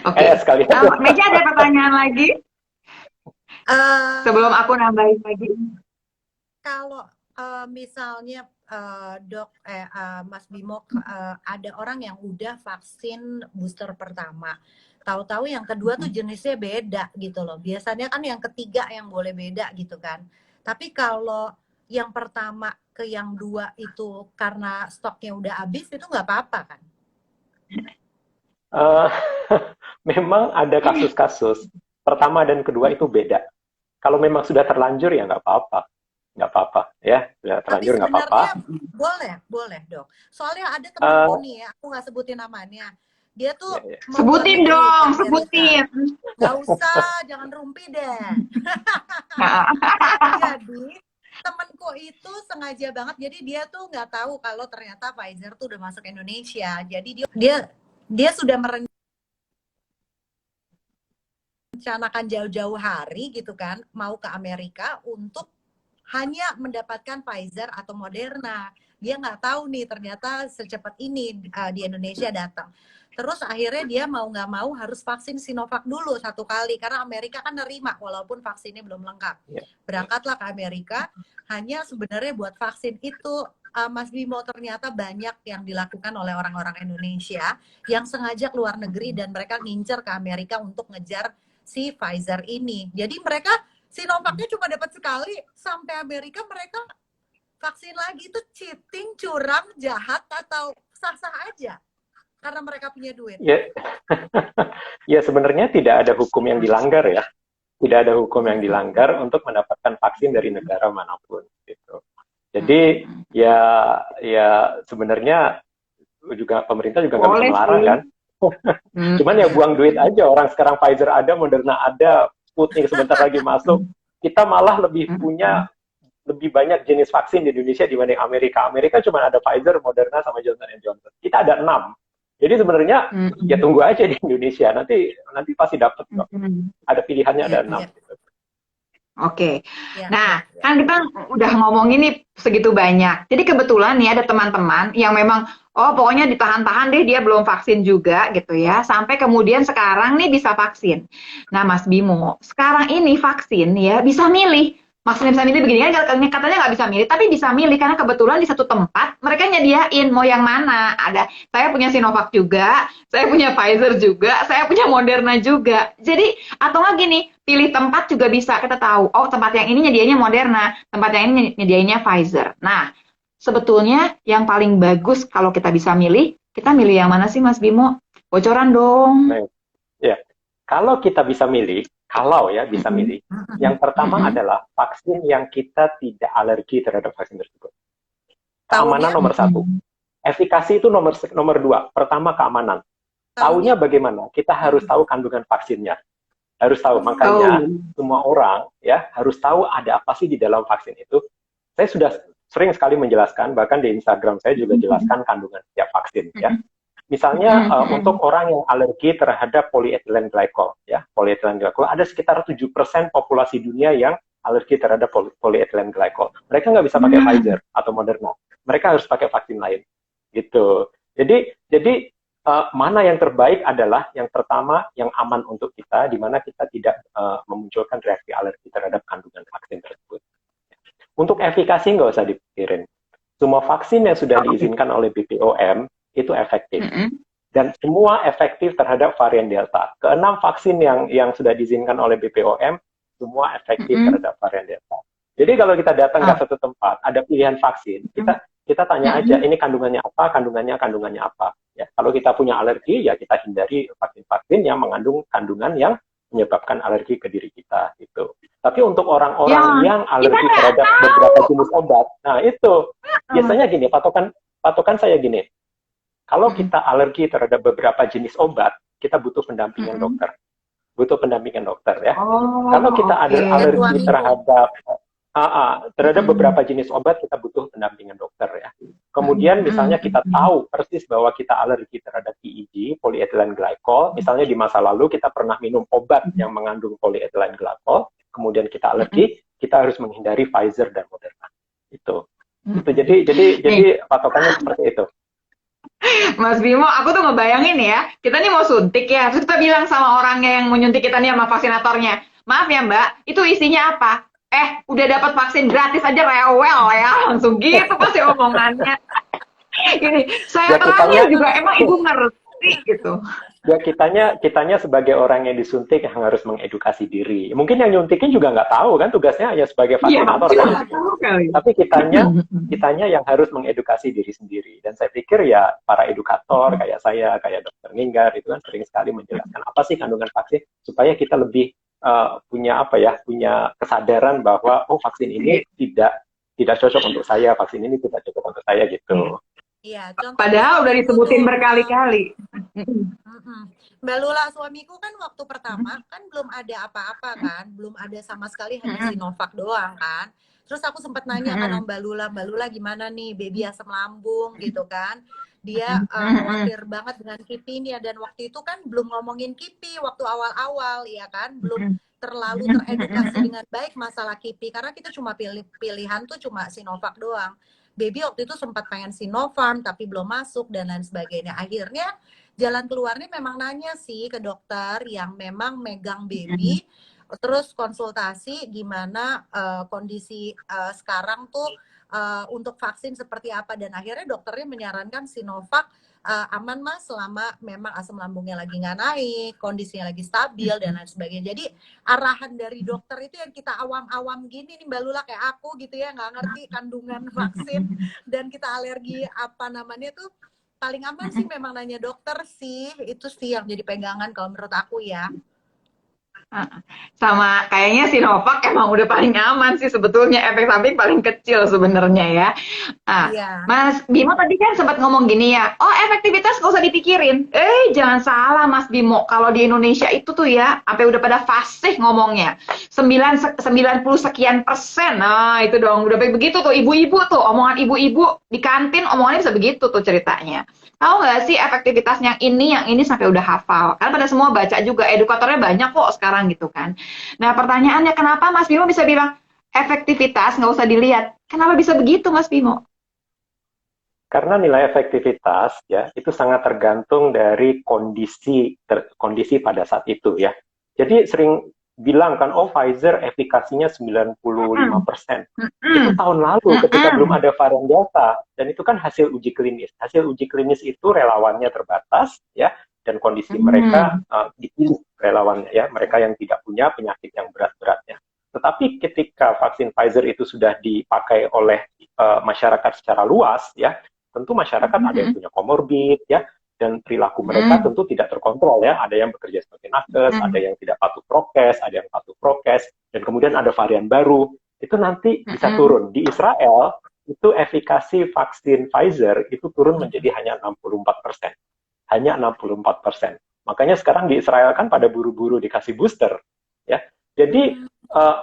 Oke. Sekali Meja aja. ada pertanyaan lagi sebelum Eh, aku nambahin lagi. Kalau misalnya dok, Mas Bimo, ada orang yang udah vaksin booster pertama, tahu-tahu yang kedua tuh jenisnya beda gitu loh. Biasanya kan yang ketiga yang boleh beda gitu kan. Tapi kalau yang pertama ke yang dua itu karena stoknya udah habis itu nggak apa-apa kan? Eh, memang ada kasus-kasus pertama dan kedua itu beda. Kalau memang sudah terlanjur ya nggak apa-apa ya, sudah Tapi terlanjur nggak apa-apa. sebenarnya boleh dok. Soalnya ada Eh, temanku nih ya, aku nggak sebutin namanya. Dia tuh ya, ya. mau luar Sebutin negeri ke dong, Amerika. sebutin. Nggak usah, jangan rumpi deh. Nah, Jadi temanku itu sengaja banget. Jadi dia tuh nggak tahu kalau ternyata Pfizer tuh udah masuk Indonesia. Jadi dia dia sudah merencanakan jauh-jauh hari gitu kan, mau ke Amerika untuk hanya mendapatkan Pfizer atau Moderna. Dia nggak tahu nih ternyata secepat ini di Indonesia datang. Terus akhirnya dia mau nggak mau harus vaksin Sinovac dulu 1 kali karena Amerika kan nerima walaupun vaksinnya belum lengkap. Ya. Berangkatlah ke Amerika hanya sebenarnya buat vaksin itu. Mas Bimo, ternyata banyak yang dilakukan oleh orang-orang Indonesia yang sengaja keluar negeri dan mereka ngincer ke Amerika untuk ngejar si Pfizer ini. Jadi mereka Sinovacnya cuma dapat sekali, sampai Amerika mereka vaksin lagi. Itu cheating, curang, jahat, atau sah-sah aja karena mereka punya duit? Ya, ya sebenarnya tidak ada hukum yang dilanggar ya. Tidak ada hukum yang dilanggar untuk mendapatkan vaksin dari negara manapun gitu. Jadi ya sebenarnya juga pemerintah juga nggak bisa boleh melarang sih. kan. Cuman ya buang duit aja. Orang sekarang Pfizer ada, Moderna ada, Sputnik sebentar lagi masuk. Kita malah lebih punya lebih banyak jenis vaksin di Indonesia dibanding Amerika. Amerika cuma ada Pfizer, Moderna, sama Johnson Johnson. Kita ada 6. Jadi sebenarnya ya tunggu aja di Indonesia. Nanti pasti dapat kok. Ada pilihannya, ada 6. Gitu. Oke. Nah, kan kita udah ngomongin nih segitu banyak. Jadi kebetulan nih ada teman-teman yang memang pokoknya ditahan-tahan deh, dia belum vaksin juga gitu ya. Sampai kemudian sekarang nih bisa vaksin. Nah, Mas Bimo, sekarang ini vaksin ya bisa milih. Maksudnya bisa milih begini kan katanya nggak bisa milih, tapi bisa milih karena kebetulan di satu tempat mereka nyediain mau yang mana. Saya punya Sinovac juga, saya punya Pfizer juga, saya punya Moderna juga. Jadi atau nggak gini, pilih tempat juga bisa. Kita tahu, tempat yang ini nyediainnya Moderna, tempat yang ini nyediainnya Pfizer. Nah, sebetulnya yang paling bagus kalau kita bisa milih, kita milih yang mana sih Mas Bimo? Bocoran dong. Nah, ya, kalau kita bisa milih, bisa milih, yang pertama adalah vaksin yang kita tidak alergi terhadap vaksin tersebut. Keamanan nomor 1. Efikasi itu nomor 2. Pertama keamanan. Tahunya bagaimana? Kita harus tahu kandungan vaksinnya. Harus tahu. Makanya semua orang ya harus tahu ada apa sih di dalam vaksin itu. Saya sudah sering sekali menjelaskan, bahkan di Instagram saya juga jelaskan kandungan setiap vaksin ya. Misalnya untuk orang yang alergi terhadap polyethylene glycol, ya, polyethylene glycol ada sekitar 7% populasi dunia yang alergi terhadap polyethylene glycol. Mereka nggak bisa pakai Pfizer atau Moderna, mereka harus pakai vaksin lain, gitu. Jadi mana yang terbaik adalah yang pertama yang aman untuk kita, di mana kita tidak memunculkan reaksi alergi terhadap kandungan vaksin tersebut. Untuk efikasi nggak usah dipikirin. Semua vaksin yang sudah diizinkan oleh BPOM itu efektif. Dan semua efektif terhadap varian Delta. Keenam vaksin yang sudah diizinkan oleh BPOM, semua efektif terhadap varian Delta. Jadi kalau kita datang ke satu tempat, ada pilihan vaksin, kita tanya aja, ini kandungannya kandungannya apa. Ya, kalau kita punya alergi, ya kita hindari vaksin-vaksin yang mengandung kandungan yang menyebabkan alergi ke diri kita. Gitu. Tapi untuk orang-orang yang alergi terhadap beberapa jenis obat, nah itu biasanya gini, patokan saya gini, kalau kita alergi terhadap beberapa jenis obat, kita butuh pendampingan dokter. Butuh pendampingan dokter ya. Kalau kita ada alergi terhadap beberapa jenis obat, kita butuh pendampingan dokter ya. Kemudian misalnya kita tahu persis bahwa kita alergi terhadap PEG, polyethylene glycol, misalnya di masa lalu kita pernah minum obat yang mengandung polyethylene glycol, kemudian kita alergi, kita harus menghindari Pfizer dan Moderna. Itu jadi patokannya seperti itu. Mas Bimo, aku tuh ngebayangin ya, kita nih mau suntik ya, terus kita bilang sama orangnya yang mau nyuntik kita nih sama vaksinatornya, maaf ya Mbak, itu isinya apa? Udah dapat vaksin gratis aja rewel ya, langsung gitu pasti omongannya. Gini, saya terakhir juga emang ibu ngerti gitu. Ya kitanya sebagai orang yang disuntik yang harus mengedukasi diri. Mungkin yang nyuntikin juga nggak tahu kan, tugasnya hanya sebagai vaksinator kan. Tapi kitanya yang harus mengedukasi diri sendiri. Dan saya pikir ya para edukator kayak saya, kayak Dokter Ninggar itu kan sering sekali menjelaskan apa sih kandungan vaksin supaya kita lebih punya kesadaran bahwa vaksin ini tidak cocok untuk saya, vaksin ini tidak cocok untuk saya gitu. Iya, padahal udah disebutin berkali-kali. Mbak Lula, suamiku kan waktu pertama kan belum ada apa-apa kan, belum ada sama sekali, hanya Sinovac doang kan. Terus aku sempat nanya kan Mbak Lula gimana nih baby asam lambung gitu kan. Dia khawatir banget dengan KIPI ini ya, dan waktu itu kan belum ngomongin KIPI waktu awal-awal ya kan, belum terlalu teredukasi dengan baik masalah KIPI karena kita cuma pilihan tuh cuma Sinovac doang. Baby waktu itu sempat pengen Sinopharm tapi belum masuk dan lain sebagainya. Akhirnya jalan keluarnya memang nanya sih ke dokter yang memang megang baby, terus konsultasi gimana kondisi sekarang tuh untuk vaksin seperti apa, dan akhirnya dokternya menyarankan Sinovac aman mas selama memang asam lambungnya lagi nggak naik, kondisinya lagi stabil dan lain sebagainya. Jadi arahan dari dokter itu yang kita awam-awam gini nih Mbak Lula kayak aku gitu ya, nggak ngerti kandungan vaksin dan kita alergi apa namanya tuh, paling aman sih memang nanya dokter sih, itu sih yang jadi pegangan kalau menurut aku ya. Sama kayaknya Sinovac emang udah paling aman sih sebetulnya, efek samping paling kecil sebenarnya ya. Mas Bimo tadi kan sempat ngomong gini ya, efektivitas gak usah dipikirin. Jangan salah Mas Bimo, kalau di Indonesia itu tuh ya sampai udah pada fasih ngomongnya 90 sekian %. Nah itu dong udah begitu tuh, ibu-ibu tuh omongan ibu-ibu di kantin omongannya bisa begitu tuh ceritanya. Tahu nggak sih efektivitas yang ini sampai udah hafal? Karena pada semua baca juga, edukatornya banyak kok sekarang gitu kan. Nah pertanyaannya kenapa Mas Bimo bisa bilang efektivitas nggak usah dilihat? Kenapa bisa begitu Mas Bimo? Karena nilai efektivitas ya itu sangat tergantung dari kondisi pada saat itu ya. Jadi sering bilang kan, Pfizer efikasinya 95%. Itu tahun lalu ketika belum ada varian Delta, dan itu kan hasil uji klinis. Hasil uji klinis itu relawannya terbatas ya, dan kondisi mereka dipilih relawannya ya, mereka yang tidak punya penyakit yang berat-beratnya. Tetapi ketika vaksin Pfizer itu sudah dipakai oleh masyarakat secara luas ya, tentu masyarakat ada yang punya komorbid ya, dan perilaku mereka tentu tidak terkontrol ya. Ada yang bekerja sebagai nakes, ada yang tidak patuh prokes, ada yang patuh prokes, dan kemudian ada varian baru. Itu nanti bisa turun. Di Israel, itu efikasi vaksin Pfizer itu turun menjadi hanya 64%. Hanya 64%. Makanya sekarang di Israel kan pada buru-buru dikasih booster. Ya. Jadi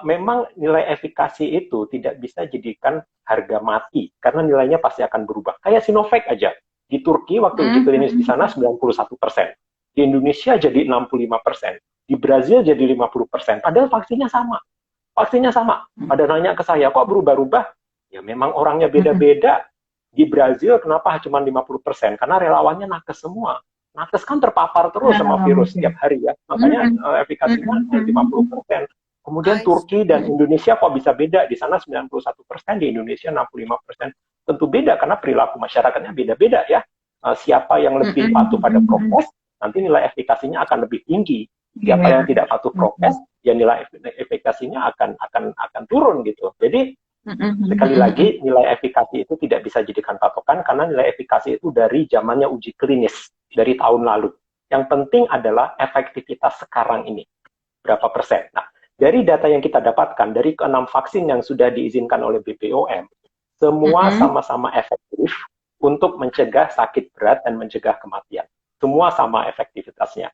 memang nilai efikasi itu tidak bisa jadikan harga mati, karena nilainya pasti akan berubah. Kayak Sinovac aja. Di Turki waktu uji klinis di sana 91%. Di Indonesia jadi 65%. Di Brazil jadi 50%. Padahal vaksinnya sama. Vaksinnya sama. Pada nanya ke saya, kok berubah-ubah? Ya memang orangnya beda-beda. Di Brazil kenapa cuma 50%? Karena relawannya nakes semua. Nakes kan terpapar terus sama virus setiap hari ya. Makanya efikasinya 50%. Kemudian Turki dan Indonesia kok bisa beda? Di sana 91%, di Indonesia 65%. Tentu beda karena perilaku masyarakatnya beda-beda ya. Siapa yang lebih patuh pada prokes, nanti nilai efikasinya akan lebih tinggi. Siapa yang tidak patuh prokes, ya nilai efikasinya akan turun gitu. Jadi sekali lagi nilai efikasi itu tidak bisa jadikan patokan karena nilai efikasi itu dari zamannya uji klinis dari tahun lalu. Yang penting adalah efektivitas sekarang ini berapa persen. Nah, dari data yang kita dapatkan dari ke-6 vaksin yang sudah diizinkan oleh BPOM, semua sama-sama efektif untuk mencegah sakit berat dan mencegah kematian. Semua sama efektivitasnya.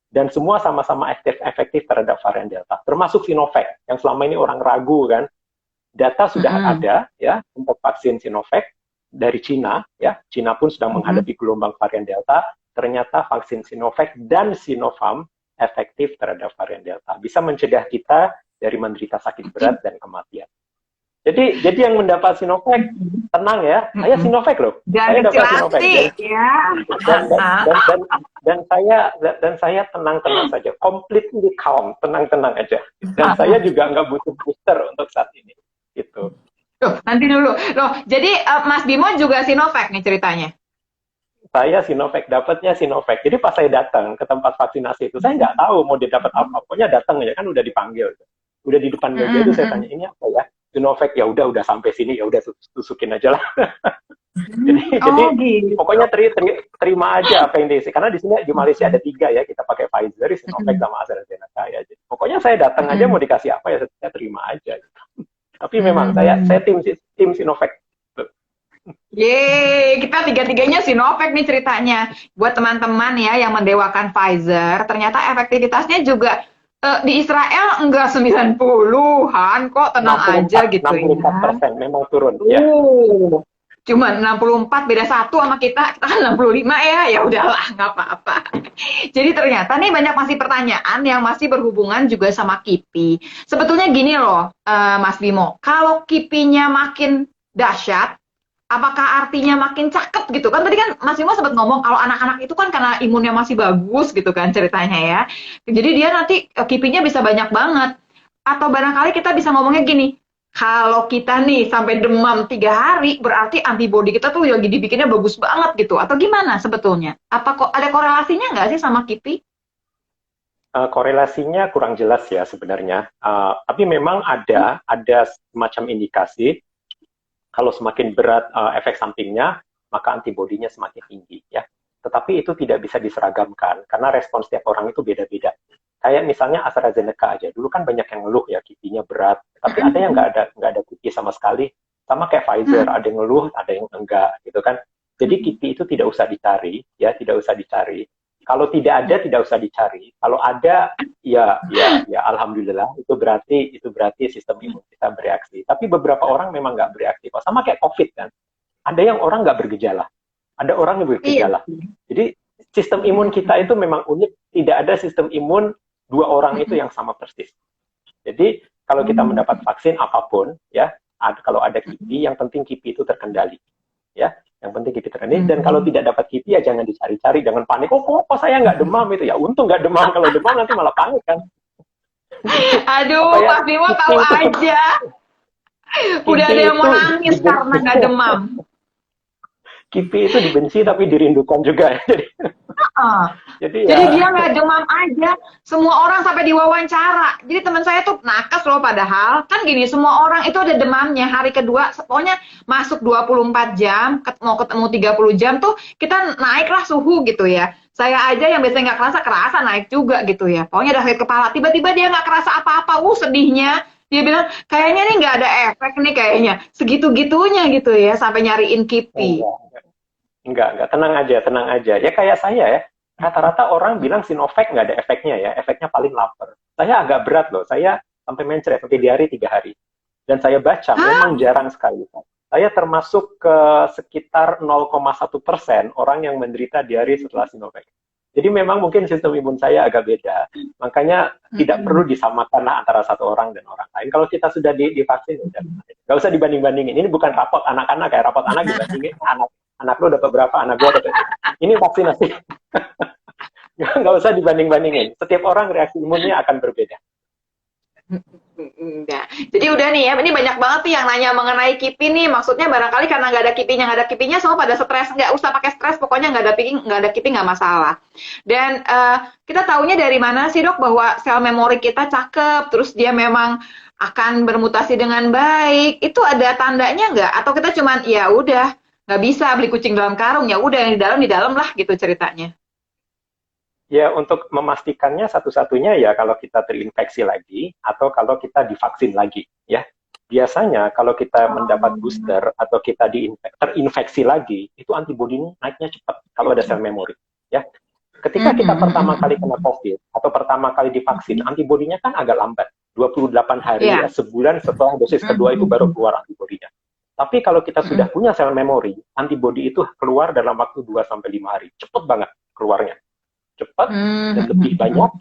Dan semua sama-sama efektif terhadap varian Delta. Termasuk Sinovac, yang selama ini orang ragu kan. Data sudah ada ya untuk vaksin Sinovac dari Cina. Ya, Cina pun sedang menghadapi gelombang varian Delta. Ternyata vaksin Sinovac dan Sinopharm efektif terhadap varian Delta. Bisa mencegah kita dari menderita sakit berat dan kematian. Jadi yang mendapat Sinovac tenang ya, saya Sinovac loh. Saya dapat Sinovac. Dan saya tenang-tenang saja, completely calm, tenang-tenang aja. Dan saya juga nggak butuh booster untuk saat ini. Gitu. Nanti dulu. Loh, jadi Mas Bimo juga Sinovac nih ceritanya. Saya Sinovac, dapatnya Sinovac. Jadi pas saya datang ke tempat vaksinasi itu, saya nggak tahu mau dia dapat apa. Pokoknya datang ya kan udah dipanggil. Udah di depan meja itu saya tanya, ini apa ya? Sinovac, ya udah sampai sini, ya udah tusukin aja lah. jadi gitu. Pokoknya terima aja apa yang diisi. Karena di sini di Malaysia ada 3 ya, kita pakai Pfizer, Sinovac sama AstraZeneca ya. Jadi, pokoknya saya datang aja mau dikasih apa ya saya terima aja. Gitu. Tapi memang saya tim Sinovac. Yeay, kita tiga-tiganya Sinovac nih ceritanya. Buat teman-teman ya yang mendewakan Pfizer, ternyata efektivitasnya juga di Israel enggak 90-an kok, tenang 64, aja gitu 64% ya. memang turun ya. Cuma 64 beda 1 sama kita kan 65 ya udahlah nggak apa-apa. Jadi ternyata nih banyak masih pertanyaan yang masih berhubungan juga sama KIPI. Sebetulnya gini loh Mas Bimo, kalau KIPI-nya makin dahsyat, apakah artinya makin cakep gitu kan? Tadi kan Mas Bimo sempat ngomong kalau anak-anak itu kan karena imunnya masih bagus gitu kan ceritanya ya. Jadi dia nanti KIPI-nya bisa banyak banget. Atau barangkali kita bisa ngomongnya gini, kalau kita nih sampai demam 3 hari, berarti antibodi kita tuh lagi dibikinnya bagus banget gitu. Atau gimana sebetulnya? Apa kok ada korelasinya nggak sih sama KIPI? Korelasinya kurang jelas ya sebenarnya. Tapi memang ada semacam indikasi kalau semakin berat efek sampingnya, maka antibodinya semakin tinggi ya. Tetapi itu tidak bisa diseragamkan karena respons setiap orang itu beda-beda. Kayak misalnya AstraZeneca aja, dulu kan banyak yang ngeluh ya KIPI-nya berat, tapi ada yang nggak ada KIPI sama sekali. Sama kayak Pfizer, ada yang ngeluh, ada yang enggak gitu kan. Jadi KIPI itu tidak usah dicari ya, tidak usah dicari. Kalau tidak ada, tidak usah dicari. Kalau ada, ya alhamdulillah, itu berarti sistem imun kita bereaksi. Tapi beberapa orang memang nggak bereaksi. Sama kayak COVID kan. Ada yang orang nggak bergejala. Ada orang yang bergejala. Jadi sistem imun kita itu memang unik. Tidak ada sistem imun 2 orang itu yang sama persis. Jadi kalau kita mendapat vaksin apapun, ya, kalau ada KIPI, yang penting KIPI itu terkendali. Ya, yang penting KIPI terkendali. Dan kalau tidak dapat KIPI ya jangan dicari-cari, jangan panik. Kok saya nggak demam itu ya? Untung nggak demam. Kalau demam nanti malah panik kan. Aduh, Mas Bimo tahu aja. Udah ada yang mau nangis karena nggak demam. KIPI itu dibenci tapi dirindukan juga. Jadi dia nggak demam aja. Semua orang sampai diwawancara. Jadi teman saya tuh nakes loh padahal. Kan gini, semua orang itu ada demamnya. Hari kedua, pokoknya masuk 24 jam, mau ketemu 30 jam tuh, kita naiklah suhu gitu ya. Saya aja yang biasanya nggak kerasa naik juga gitu ya. Pokoknya udah sakit kepala. Tiba-tiba dia nggak kerasa apa-apa. Sedihnya. Dia bilang, kayaknya nih nggak ada efek nih kayaknya. Segitu-gitunya gitu ya, sampai nyariin KIPI. Enggak, tenang aja. Ya kayak saya ya, rata-rata orang bilang Sinovac nggak ada efeknya ya, efeknya paling lapar. Saya agak berat loh, saya sampai mencret, sampai diare 3 hari. Dan saya baca, memang jarang sekali. saya termasuk ke sekitar 0,1% orang yang menderita diare setelah Sinovac. Jadi memang mungkin sistem imun saya agak beda. Makanya tidak perlu disamakan antara satu orang dan orang lain. Kalau kita sudah divaksin, udah. Nggak usah dibanding-bandingin. Ini bukan rapot anak-anak, kayak rapot anak dibandingin. Anak lu dapat berapa, anak gua dapat. Ini vaksinasi. Nggak usah dibanding-bandingin. Setiap orang reaksi imunnya akan berbeda. Enggak. Jadi udah nih ya, ini banyak banget nih yang nanya mengenai KIPI nih. Maksudnya barangkali karena nggak ada KIPI-nya, semua pada stres. Nggak usah pakai stres, pokoknya nggak ada KIPI nggak masalah. Dan kita taunya dari mana sih dok bahwa sel memori kita cakep, terus dia memang akan bermutasi dengan baik. Itu ada tandanya nggak? Atau kita cuman ya udah nggak bisa beli kucing dalam karung, ya udah yang di dalam lah gitu ceritanya. Ya, untuk memastikannya satu-satunya ya kalau kita terinfeksi lagi atau kalau kita divaksin lagi, ya. Biasanya kalau kita mendapat booster atau kita terinfeksi lagi, itu antibodinya naiknya cepat kalau ada sel memori, ya. Ketika kita pertama kali kena COVID atau pertama kali divaksin, antibodinya kan agak lambat, 28 hari, ya, sebulan setelah dosis kedua itu baru keluar antibodinya. Tapi kalau kita sudah punya sel memori, antibodi itu keluar dalam waktu 2-5 hari, cepat banget keluarnya. Cepat dan lebih banyak,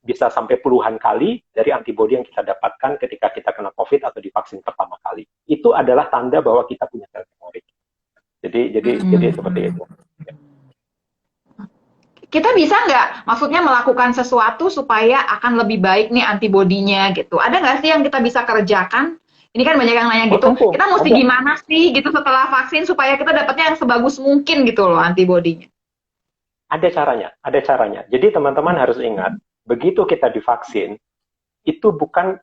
bisa sampai puluhan kali dari antibodi yang kita dapatkan ketika kita kena COVID atau divaksin pertama kali. Itu adalah tanda bahwa kita punya sel memori. Jadi seperti itu. Kita bisa nggak, maksudnya melakukan sesuatu supaya akan lebih baik nih antibodinya gitu? Ada nggak sih yang kita bisa kerjakan? Ini kan banyak yang nanya gitu, kita mesti gimana sih gitu setelah vaksin supaya kita dapatnya yang sebagus mungkin gitu loh antibodinya? Ada caranya. Jadi teman-teman harus ingat, begitu kita divaksin, itu bukan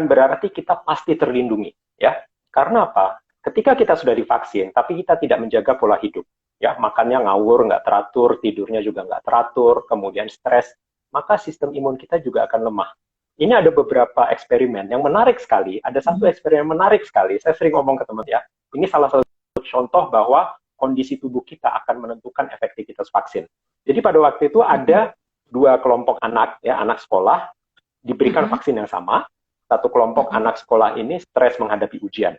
berarti kita pasti terlindungi, ya. Karena apa? Ketika kita sudah divaksin, tapi kita tidak menjaga pola hidup, ya, makannya ngawur, nggak teratur, tidurnya juga nggak teratur, kemudian stres, maka sistem imun kita juga akan lemah. Ini ada beberapa eksperimen yang menarik sekali. Ada satu eksperimen menarik sekali. Saya sering ngomong ke teman ya. Ini salah satu contoh bahwa kondisi tubuh kita akan menentukan efektivitas vaksin. Jadi pada waktu itu ada 2 kelompok anak, ya, anak sekolah, diberikan vaksin yang sama. Satu kelompok anak sekolah ini stres menghadapi ujian.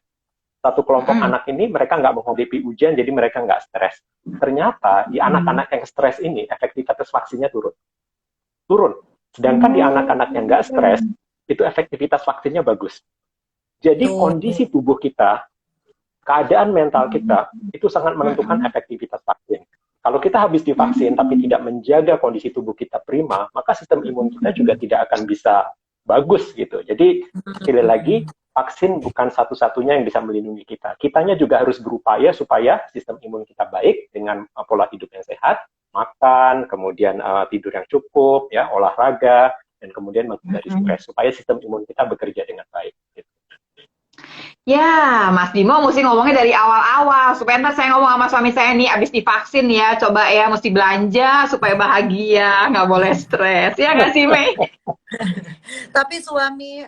Satu kelompok anak ini mereka nggak menghadapi ujian, jadi mereka nggak stres. Ternyata di anak-anak yang stres ini, efektivitas vaksinnya turun. Sedangkan di anak-anak yang nggak stres, itu efektivitas vaksinnya bagus. Jadi kondisi tubuh kita, keadaan mental kita itu sangat menentukan efektivitas vaksin. Kalau kita habis divaksin tapi tidak menjaga kondisi tubuh kita prima, maka sistem imun kita juga tidak akan bisa bagus gitu. Jadi sekali lagi, vaksin bukan satu-satunya yang bisa melindungi kita. Kitanya juga harus berupaya supaya sistem imun kita baik dengan pola hidup yang sehat, makan, kemudian tidur yang cukup, ya, olahraga, dan kemudian menghindari stres supaya sistem imun kita bekerja dengan baik. Gitu. Ya, Mas Bimo mesti ngomongnya dari awal-awal supaya ntar saya ngomong sama suami saya nih abis divaksin ya, coba ya mesti belanja supaya bahagia, nggak boleh stres, ya nggak sih Mei? Tapi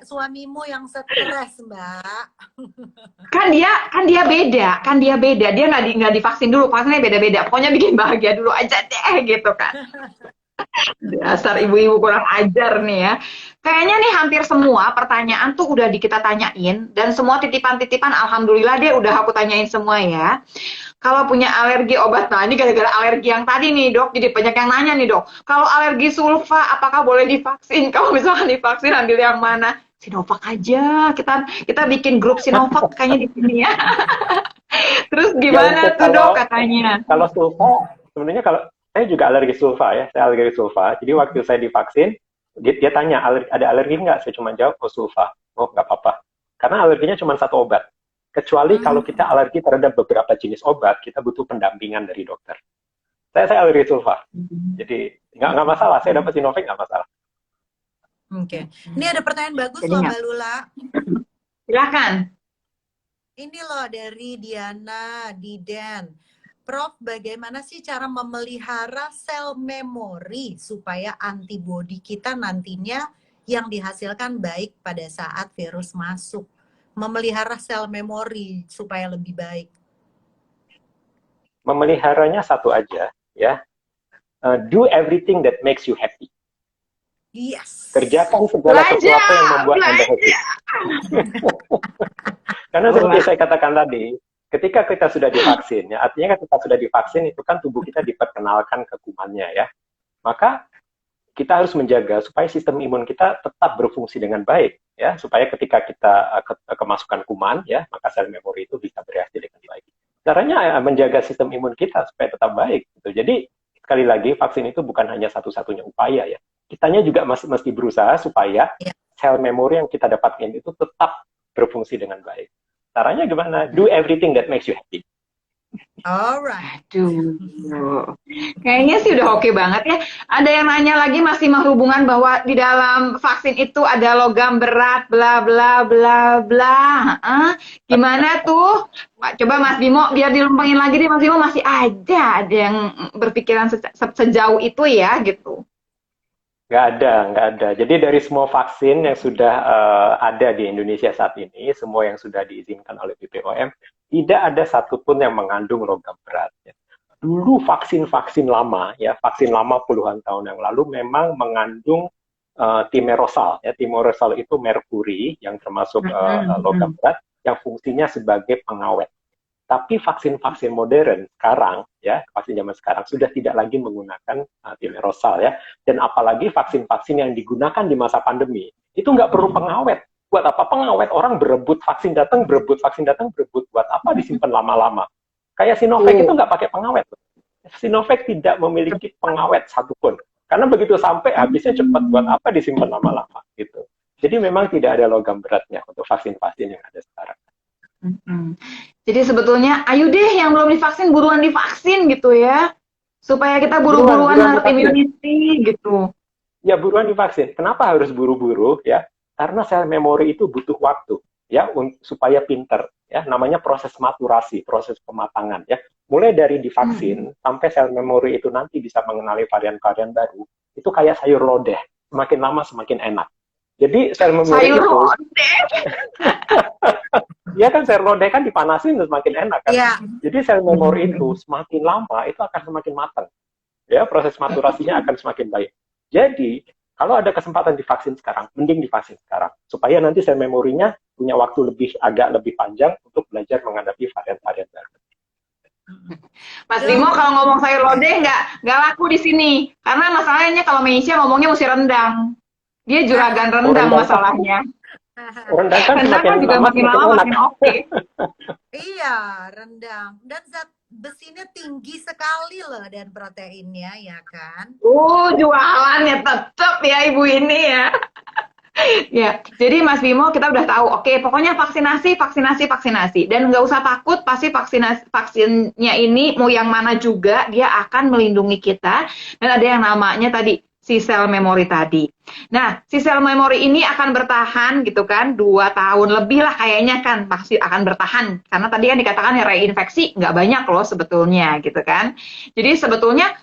suamimu yang stres, Mbak. Kan dia beda, dia nggak divaksin dulu, vaksinnya beda-beda, pokoknya bikin bahagia dulu aja deh gitu kan. Dasar ibu-ibu kurang ajar nih ya. Kayaknya nih hampir semua pertanyaan tuh udah kita tanyain dan semua titipan-titipan alhamdulillah deh udah aku tanyain semua ya. Kalau punya alergi obat, nah ini gara-gara alergi yang tadi nih dok, jadi banyak yang nanya nih dok. Kalau alergi sulfa, apakah boleh divaksin? Kalau misalkan divaksin ambil yang mana? Sinovac aja. Kita bikin grup Sinovac kayaknya di sini ya. Terus gimana tuh dok katanya? Kalau sulfa, sebenarnya kalau saya juga alergi sulfa ya, saya alergi sulfa. Jadi waktu saya divaksin, dia tanya, ada alergi nggak? Saya cuma jawab, sulfa. Oh, nggak apa-apa. Karena alerginya cuma satu obat. Kecuali kalau kita alergi terhadap beberapa jenis obat, kita butuh pendampingan dari dokter. Saya alergi sulfa. Jadi nggak masalah, saya dapat Sinovac nggak masalah. Oke. Ini ada pertanyaan bagus loh Mbak Lula. Silakan. Ini loh dari Diana Diden. Prof, bagaimana sih cara memelihara sel memori supaya antibodi kita nantinya yang dihasilkan baik pada saat virus masuk? Memelihara sel memori supaya lebih baik. Memeliharanya satu aja, ya. Do everything that makes you happy. Yes. Kerjakan segala sesuatu yang membuat Anda happy. Karena seperti saya katakan tadi, ketika kita sudah divaksin, ya, artinya ketika sudah divaksin itu kan tubuh kita diperkenalkan ke kumannya ya. Maka kita harus menjaga supaya sistem imun kita tetap berfungsi dengan baik ya, supaya ketika kita kemasukan kuman ya, maka sel memori itu bisa bereaksi dengan baik. Caranya menjaga sistem imun kita supaya tetap baik gitu. Jadi sekali lagi vaksin itu bukan hanya satu-satunya upaya ya. Kitanya juga mesti berusaha supaya sel memori yang kita dapatkan itu tetap berfungsi dengan baik. Caranya gimana? Do everything that makes you happy. Alright. Aduh, kayaknya sih udah oke banget ya. Ada yang nanya lagi masih berhubungan bahwa di dalam vaksin itu ada logam berat, bla bla bla bla. Gimana tuh? Coba Mas Bimo, biar dilumpangin lagi deh Mas Bimo, masih ada yang berpikiran sejauh itu ya gitu. Nggak ada. Jadi dari semua vaksin yang sudah ada di Indonesia saat ini, semua yang sudah diizinkan oleh BPOM, tidak ada satupun yang mengandung logam berat. Ya. Dulu vaksin-vaksin lama, ya vaksin lama puluhan tahun yang lalu memang mengandung timerosal. Ya, timerosal itu merkuri yang termasuk logam berat, yang fungsinya sebagai pengawet. Tapi vaksin-vaksin modern sekarang, ya vaksin zaman sekarang sudah tidak lagi menggunakan timerosal ya, dan apalagi vaksin-vaksin yang digunakan di masa pandemi itu nggak perlu pengawet. Buat apa pengawet? Orang berebut vaksin datang, berebut. Buat apa disimpan lama-lama? Kayak Sinovac itu nggak pakai pengawet. Sinovac tidak memiliki pengawet satupun. Karena begitu sampai habisnya cepat. Buat apa disimpan lama-lama? Gitu. Jadi memang tidak ada logam beratnya untuk vaksin-vaksin yang ada sekarang. Jadi sebetulnya, ayo deh yang belum divaksin buruan divaksin gitu ya, supaya kita buru-buruan herd immunity gitu. Ya buruan divaksin. Kenapa harus buru-buru ya? Karena sel memori itu butuh waktu ya supaya pinter ya, namanya proses maturasi, proses pematangan ya. Mulai dari divaksin sampai sel memori itu nanti bisa mengenali varian-varian baru, itu kayak sayur lodeh, semakin lama semakin enak. Jadi sel memori sayur itu lodeh. Ya kan sel lodeh kan dipanasin semakin enak kan. Yeah. Jadi sel memori itu semakin lama itu akan semakin matang. Ya, proses maturasinya akan semakin baik. Jadi kalau ada kesempatan divaksin sekarang, mending divaksin sekarang. Supaya nanti sel memorinya punya waktu agak lebih panjang untuk belajar menghadapi varian-varian baru. Mas Bimo kalau ngomong sayur lodeh nggak laku di sini. Karena masalahnya kalau Meisha ngomongnya mesti rendang. Dia juragan rendang masalahnya. Rendang kan juga makin lama makin oke. Iya, rendang. Dan zat besinya tinggi sekali loh dan proteinnya ya kan. Jualannya tetap ya ibu ini ya. Ya, jadi Mas Bimo kita udah tahu, oke, pokoknya vaksinasi, dan nggak usah takut, pasti vaksinnya ini mau yang mana juga dia akan melindungi kita, dan ada yang namanya tadi si sel memori tadi. Nah, si sel memori ini akan bertahan gitu kan, 2 tahun lebih lah kayaknya kan, pasti akan bertahan. Karena tadi kan dikatakan ya reinfeksi nggak banyak loh sebetulnya gitu kan. Jadi sebetulnya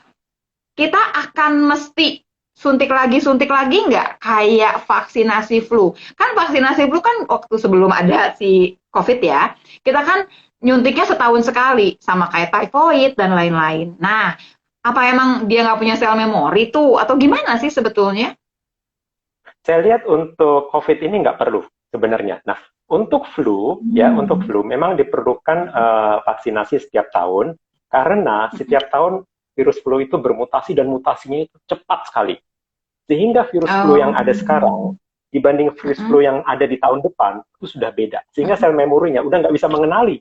kita akan mesti suntik lagi nggak kayak vaksinasi flu. Kan vaksinasi flu kan waktu sebelum ada si COVID ya, kita kan nyuntiknya setahun sekali, sama kayak typhoid dan lain-lain. Nah, apa emang dia nggak punya sel memori tuh atau gimana sih sebetulnya? Saya lihat untuk COVID ini nggak perlu sebenarnya. Nah, untuk flu untuk flu memang diperlukan vaksinasi setiap tahun karena setiap tahun virus flu itu bermutasi dan mutasinya itu cepat sekali. Sehingga virus flu yang ada sekarang dibanding virus flu yang ada di tahun depan itu sudah beda. Sehingga sel memorinya udah nggak bisa mengenali.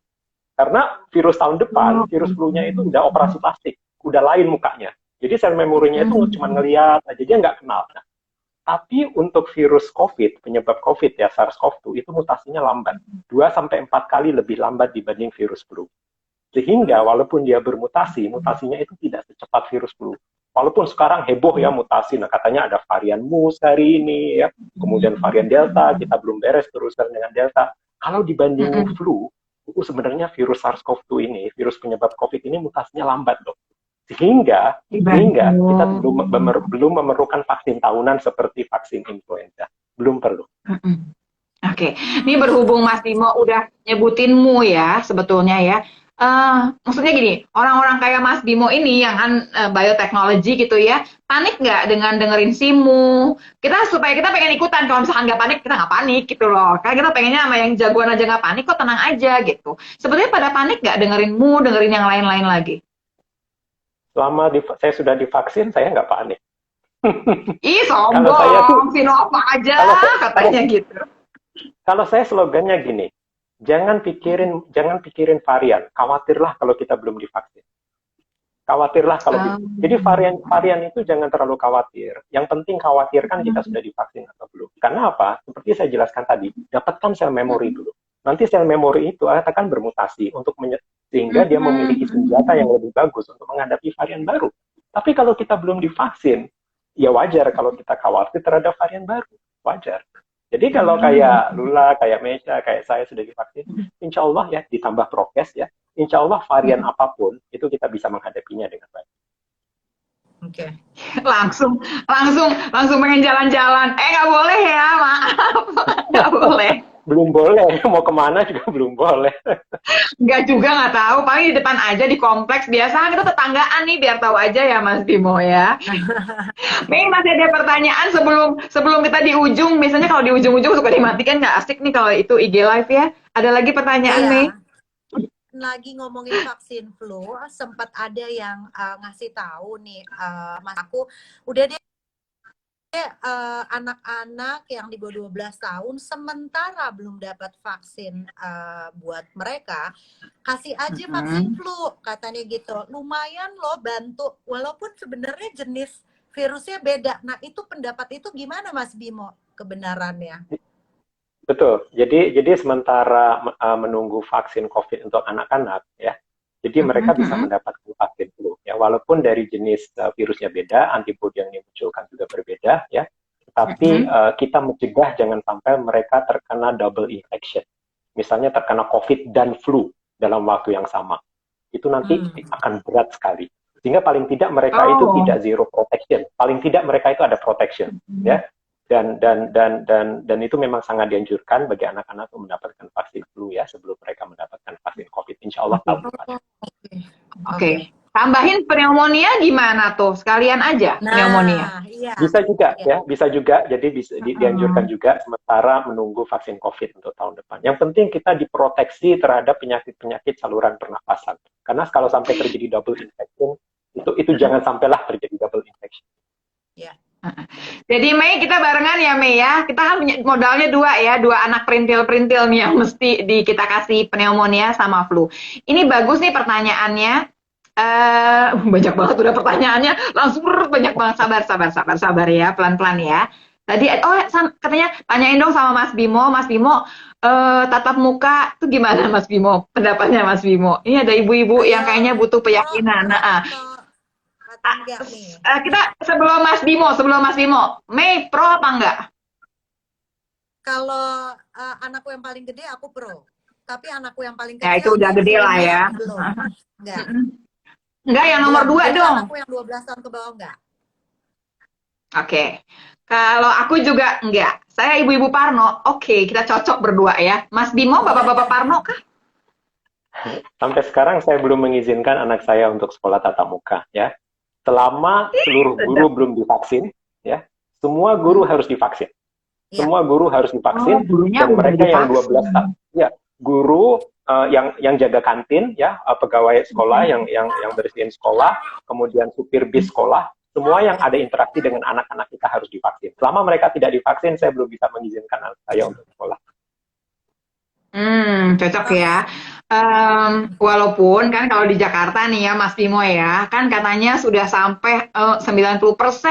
Karena virus tahun depan, virus flu-nya itu udah operasi plastik. Udah lain mukanya. Jadi sel memorinya itu cuma ngelihat aja, dia nggak kenal. Nah, tapi untuk virus COVID, penyebab COVID ya, SARS-CoV-2, itu mutasinya lambat. 2-4 kali lebih lambat dibanding virus flu. Sehingga walaupun dia bermutasi, mutasinya itu tidak secepat virus flu. Walaupun sekarang heboh ya mutasi, nah katanya ada varian MUS hari ini, ya, kemudian varian Delta, kita belum beres berurusan dengan Delta. Kalau dibanding flu, itu sebenarnya virus SARS-CoV-2 ini, virus penyebab COVID ini mutasinya lambat loh. Sehingga kita belum memerlukan vaksin tahunan seperti vaksin influenza. Belum perlu. Oke, ini berhubung Mas Bimo udah nyebutin mu ya sebetulnya ya. Maksudnya gini, orang-orang kayak Mas Bimo ini yang kan bioteknologi gitu ya, panik nggak dengan dengerin Simu? Supaya kita pengen ikutan, kalau misalkan nggak panik, kita nggak panik gitu loh. Karena kita pengennya sama yang jagoan aja nggak panik, kok tenang aja gitu. Sebenarnya pada panik nggak dengerinmu, dengerin yang lain-lain lagi? Selama saya sudah divaksin, saya nggak panik. Ih, Kalau saya tuh, sombong, Sinovac aja kalau saya, katanya gitu. kalau saya slogannya gini, jangan pikirin varian, khawatirlah kalau kita belum divaksin. Khawatirlah kalau jadi varian itu jangan terlalu khawatir. Yang penting khawatirkan kita sudah divaksin atau belum. Karena apa? Seperti saya jelaskan tadi, dapatkan sel memori dulu. Nanti sel memori itu akan bermutasi sehingga dia memiliki senjata yang lebih bagus untuk menghadapi varian baru. Tapi kalau kita belum divaksin, ya wajar kalau kita khawatir terhadap varian baru. Wajar. Jadi kalau kayak Lula, kayak Mesha, kayak saya sudah divaksin, insya Allah ya ditambah prokes ya, insya Allah varian apapun itu kita bisa menghadapinya dengan baik. Oke. Langsung pengen jalan-jalan. Nggak boleh ya, maaf. Nggak boleh. Belum boleh, mau kemana juga belum boleh. Nggak juga, nggak tahu. Paling di depan aja di kompleks. Biasa kita tetanggaan nih, biar tahu aja ya Mas Bimo ya. Mei, masih ada pertanyaan sebelum kita di ujung. Biasanya kalau di ujung-ujung suka dimatikan, nggak asik nih kalau itu IG live ya. Ada lagi pertanyaan, Iya. Mei? Lagi ngomongin vaksin flu, sempat ada yang ngasih tahu nih, Mas, aku udah deh anak-anak yang di bawah 12 tahun sementara belum dapat vaksin buat mereka, kasih aja vaksin flu, katanya gitu. Lumayan loh bantu, walaupun sebenarnya jenis virusnya beda. Nah, itu pendapat itu gimana Mas Bimo kebenarannya? Betul. Jadi sementara menunggu vaksin COVID untuk anak-anak ya. Jadi mereka bisa mendapatkan vaksin flu ya, walaupun dari jenis virusnya beda, antibodi yang dimunculkan juga berbeda ya. Tapi kita mencegah jangan sampai mereka terkena double infection. Misalnya terkena COVID dan flu dalam waktu yang sama. Itu nanti akan berat sekali. Sehingga paling tidak mereka itu tidak zero protection. Paling tidak mereka itu ada protection ya. Dan itu memang sangat dianjurkan bagi anak-anak untuk mendapatkan vaksin flu ya sebelum mereka mendapatkan vaksin COVID. Insya Allah tahun depan. Oke. Tambahin pneumonia gimana tuh? Sekalian aja pneumonia. Iya. Bisa juga ya, bisa juga. Jadi bisa dianjurkan juga sementara menunggu vaksin COVID untuk tahun depan. Yang penting kita diproteksi terhadap penyakit-penyakit saluran pernapasan. Karena kalau sampai terjadi double infection, itu jangan sampailah terjadi double infection. Iya. Jadi Mei, kita barengan ya Mei ya. Kita kan punya modalnya dua anak perintil-perintil nih yang mesti kita kasih pneumonia sama flu. Ini bagus nih pertanyaannya. Banyak banget udah pertanyaannya, langsung banyak banget. Sabar ya, pelan-pelan ya. Tadi katanya tanyain dong sama Mas Bimo, tatap muka tuh gimana Mas Bimo? Pendapatnya Mas Bimo. Ini ada ibu-ibu yang kayaknya butuh keyakinan. Kita sebelum Mas Bimo, Mei pro apa enggak? Kalau anakku yang paling gede aku pro, tapi anakku yang paling kecil ya itu udah gede lah ya. Belum. Enggak, yang nomor 2 dong. Anakku yang 12 tahun ke bawah enggak. Oke. Kalau aku juga enggak. Saya ibu-ibu Parno. Oke, kita cocok berdua ya. Mas Bimo, bapak-bapak Parno kah? Sampai sekarang saya belum mengizinkan anak saya untuk sekolah tatap muka ya. Selama seluruh guru belum divaksin, ya, semua guru harus divaksin. Semua guru harus divaksin. Dan mereka yang 12 tahun, ya, guru yang jaga kantin, ya, pegawai sekolah yang bersihin sekolah, kemudian supir bis sekolah, semua yang ada interaksi dengan anak-anak kita harus divaksin. Selama mereka tidak divaksin, saya belum bisa mengizinkan anak saya untuk sekolah. Cocok ya. Walaupun kan kalau di Jakarta nih ya Mas Bimo ya, kan katanya sudah sampai 90%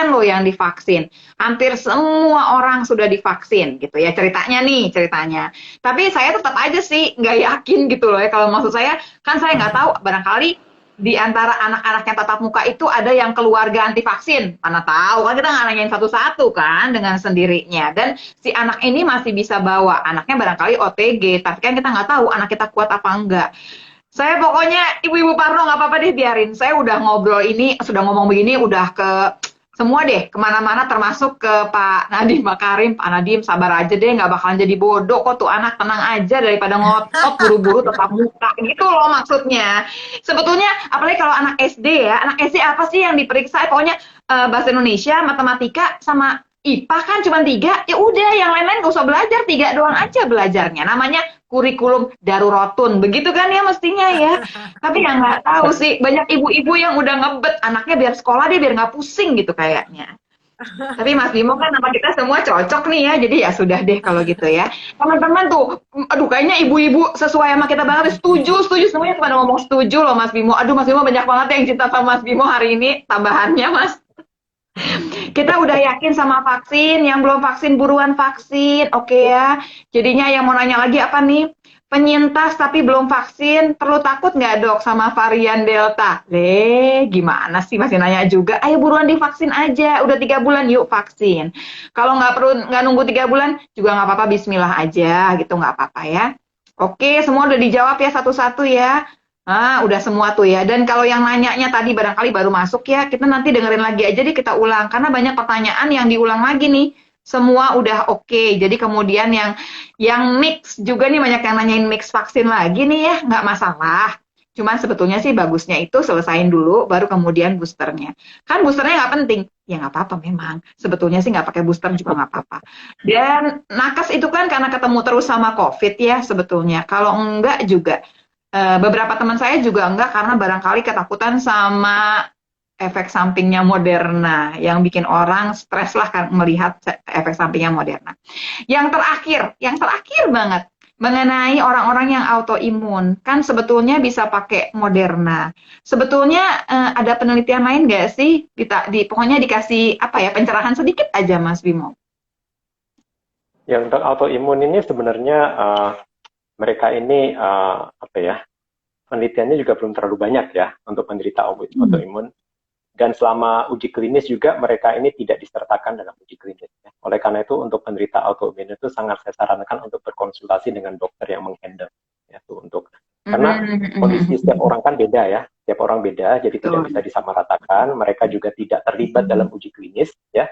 loh yang divaksin. Hampir semua orang sudah divaksin gitu ya ceritanya. Tapi saya tetap aja sih nggak yakin gitu loh ya. Kalau maksud saya, kan saya nggak tahu, barangkali di antara anak-anak yang tatap muka itu ada yang keluarga anti vaksin. Mana tahu, kan kita nggak nanyain satu-satu kan dengan sendirinya. Dan si anak ini masih bisa bawa, anaknya barangkali OTG, tapi kan kita nggak tahu anak kita kuat apa enggak. Saya pokoknya, ibu-ibu Parno nggak apa-apa deh biarin. Saya udah ngobrol ini, sudah ngomong begini, udah ke semua deh, kemana-mana termasuk ke Pak Nadiem Makarim. Pak Nadiem sabar aja deh, nggak bakalan jadi bodoh kok tuh anak, tenang aja daripada ngotot buru-buru tetap muka gitu loh maksudnya. Sebetulnya apalagi kalau anak SD ya, anak SD apa sih yang diperiksa? Pokoknya bahasa Indonesia, matematika, sama IPA kan cuma 3, ya udah yang lain-lain gak usah belajar, 3 doang aja belajarnya. Namanya kurikulum daruratun, begitu kan ya mestinya ya. Tapi yang nggak tahu sih, banyak ibu-ibu yang udah ngebet anaknya biar sekolah dia biar nggak pusing gitu kayaknya. Tapi Mas Bimo kan nama kita semua cocok nih ya, jadi ya sudah deh kalau gitu ya. Teman-teman tuh, aduh kayaknya ibu-ibu sesuai sama kita banget, setuju, semuanya pada ngomong setuju loh Mas Bimo. Aduh Mas Bimo banyak banget yang cinta sama Mas Bimo hari ini, tambahannya Mas. Kita udah yakin sama vaksin, yang belum vaksin buruan vaksin, oke ya. Jadinya yang mau nanya lagi apa nih? Penyintas tapi belum vaksin, perlu takut nggak dok sama varian Delta? Gimana sih masih nanya juga? Ayo buruan divaksin aja, udah 3 bulan yuk vaksin. Kalau nggak nunggu 3 bulan juga nggak apa-apa, Bismillah aja gitu nggak apa-apa ya. Oke, semua udah dijawab ya satu-satu ya. Udah semua tuh ya. Dan kalau yang nanyanya tadi barangkali baru masuk ya, kita nanti dengerin lagi aja deh kita ulang. Karena banyak pertanyaan yang diulang lagi nih. Semua udah oke. Jadi kemudian yang mix juga nih banyak yang nanyain mix vaksin lagi nih ya, nggak masalah. Cuman sebetulnya sih bagusnya itu selesain dulu, baru kemudian boosternya. Kan boosternya nggak penting. Ya nggak apa-apa memang. Sebetulnya sih nggak pakai booster juga nggak apa-apa. Dan nakes itu kan karena ketemu terus sama COVID ya sebetulnya. Kalau enggak juga. Beberapa teman saya juga enggak karena barangkali ketakutan sama efek sampingnya Moderna yang bikin orang stres lah kan melihat efek sampingnya Moderna. Yang terakhir banget mengenai orang-orang yang autoimun kan sebetulnya bisa pakai Moderna. Sebetulnya ada penelitian lain nggak sih? Pokoknya dikasih apa ya pencerahan sedikit aja Mas Bimo. Yang untuk autoimun ini sebenarnya mereka ini penelitiannya juga belum terlalu banyak ya untuk penderita autoimun, dan selama uji klinis juga mereka ini tidak disertakan dalam uji klinis ya. Oleh karena itu untuk penderita autoimun itu sangat saya sarankan untuk berkonsultasi dengan dokter yang menghandle ya tuh untuk karena kondisi setiap orang kan beda ya, setiap orang beda, jadi tidak bisa disamaratakan. Mereka juga tidak terlibat dalam uji klinis ya.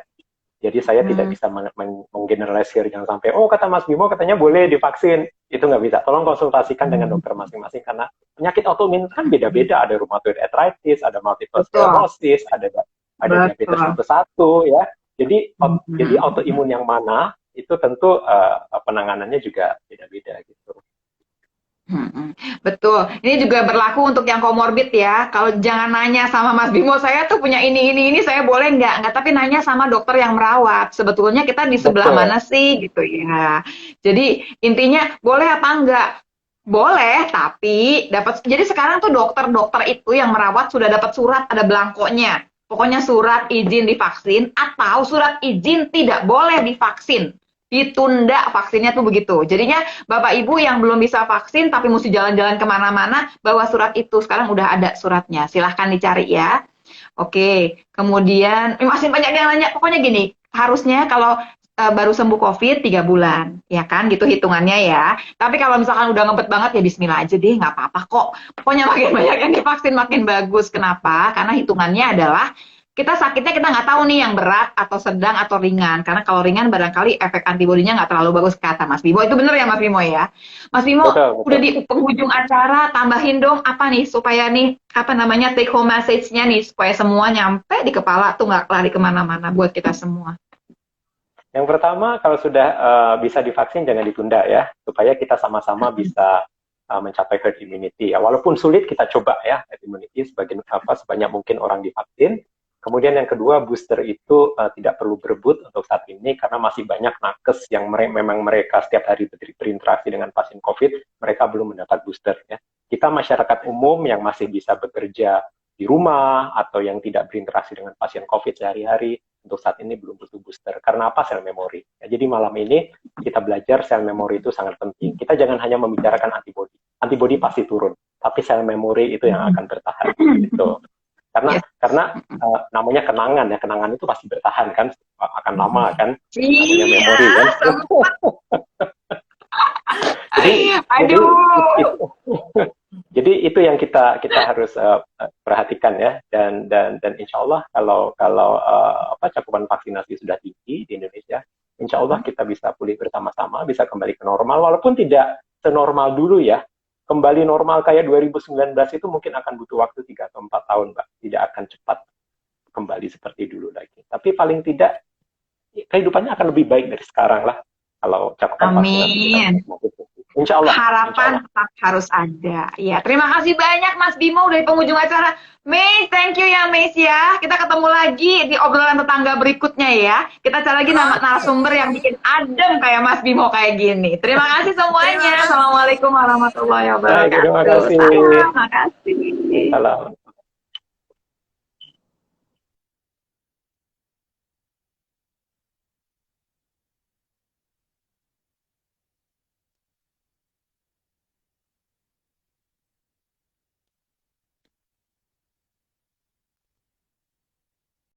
Jadi saya tidak bisa menggeneralisir yang sampai, oh kata Mas Bimo katanya boleh divaksin. Itu nggak bisa. Tolong konsultasikan dengan dokter masing-masing, karena penyakit autoimun kan beda-beda. Ada rheumatoid arthritis, ada multiple sclerosis, ada diabetes tipe 1 ya. Jadi autoimun yang mana, itu tentu penanganannya juga beda-beda gitu. Betul. Ini juga berlaku untuk yang komorbid ya. Kalau jangan nanya sama Mas Bimo, saya tuh punya ini, saya boleh nggak? Tapi nanya sama dokter yang merawat. Sebetulnya kita di sebelah mana sih gitu ya. Jadi intinya boleh apa enggak? Boleh, tapi jadi sekarang tuh dokter-dokter itu yang merawat sudah dapat surat, ada belangkonya. Pokoknya surat izin divaksin atau surat izin tidak boleh divaksin. Ditunda vaksinnya tuh begitu. Jadinya Bapak Ibu yang belum bisa vaksin tapi mesti jalan-jalan kemana-mana, bawa surat itu. Sekarang udah ada suratnya. Silahkan dicari ya. Oke. Kemudian masih banyak yang nanya. Pokoknya gini, harusnya kalau baru sembuh COVID 3 bulan, ya kan? Gitu hitungannya ya. Tapi kalau misalkan udah ngebet banget ya Bismillah aja deh, nggak apa-apa kok. Pokoknya makin banyak yang divaksin makin bagus. Kenapa? Karena hitungannya adalah kita sakitnya kita nggak tahu nih yang berat atau sedang atau ringan. Karena kalau ringan barangkali efek antibodinya nggak terlalu bagus, kata Mas Bimo. Itu bener ya Mas Bimo ya? Mas Bimo, betul. Udah di penghujung acara, tambahin dong apa nih supaya nih, take home message-nya nih, supaya semua nyampe di kepala tuh nggak lari kemana-mana buat kita semua. Yang pertama, kalau sudah bisa divaksin jangan ditunda ya, supaya kita sama-sama bisa mencapai herd immunity. Ya, walaupun sulit kita coba ya herd immunity sebanyak mungkin orang divaksin. Kemudian yang kedua, booster itu tidak perlu berebut untuk saat ini karena masih banyak nakes yang memang mereka setiap hari berinteraksi dengan pasien COVID, mereka belum mendapat booster ya. Kita masyarakat umum yang masih bisa bekerja di rumah atau yang tidak berinteraksi dengan pasien COVID sehari-hari, untuk saat ini belum butuh booster. Karena apa? Sel memori. Ya, jadi malam ini kita belajar sel memori itu sangat penting. Kita jangan hanya membicarakan antibodi. Antibodi pasti turun, tapi sel memori itu yang akan bertahan gitu. Karena namanya kenangan ya, kenangan itu pasti bertahan kan, akan lama kan, namanya memori kan. Jadi itu yang kita harus perhatikan ya, dan insya Allah kalau cakupan vaksinasi sudah tinggi di Indonesia, insya Allah kita bisa pulih bersama-sama, bisa kembali ke normal, walaupun tidak senormal dulu ya. Kembali normal kayak 2019 itu mungkin akan butuh waktu 3 atau 4 tahun, Mbak. Tidak akan cepat kembali seperti dulu lagi. Tapi paling tidak kehidupannya akan lebih baik dari sekarang lah kalau cakupan vaksinasi kita. Insya Allah. Harapan tetap harus ada. Ya, terima kasih banyak Mas Bimo dari penghujung acara. Miss, thank you ya Miss ya. Kita ketemu lagi di obrolan tetangga berikutnya ya. Kita cari lagi nama narasumber yang bikin adem kayak Mas Bimo kayak gini. Terima kasih semuanya. Assalamualaikum warahmatullahi wabarakatuh. Terima kasih. Terima kasih. Salam.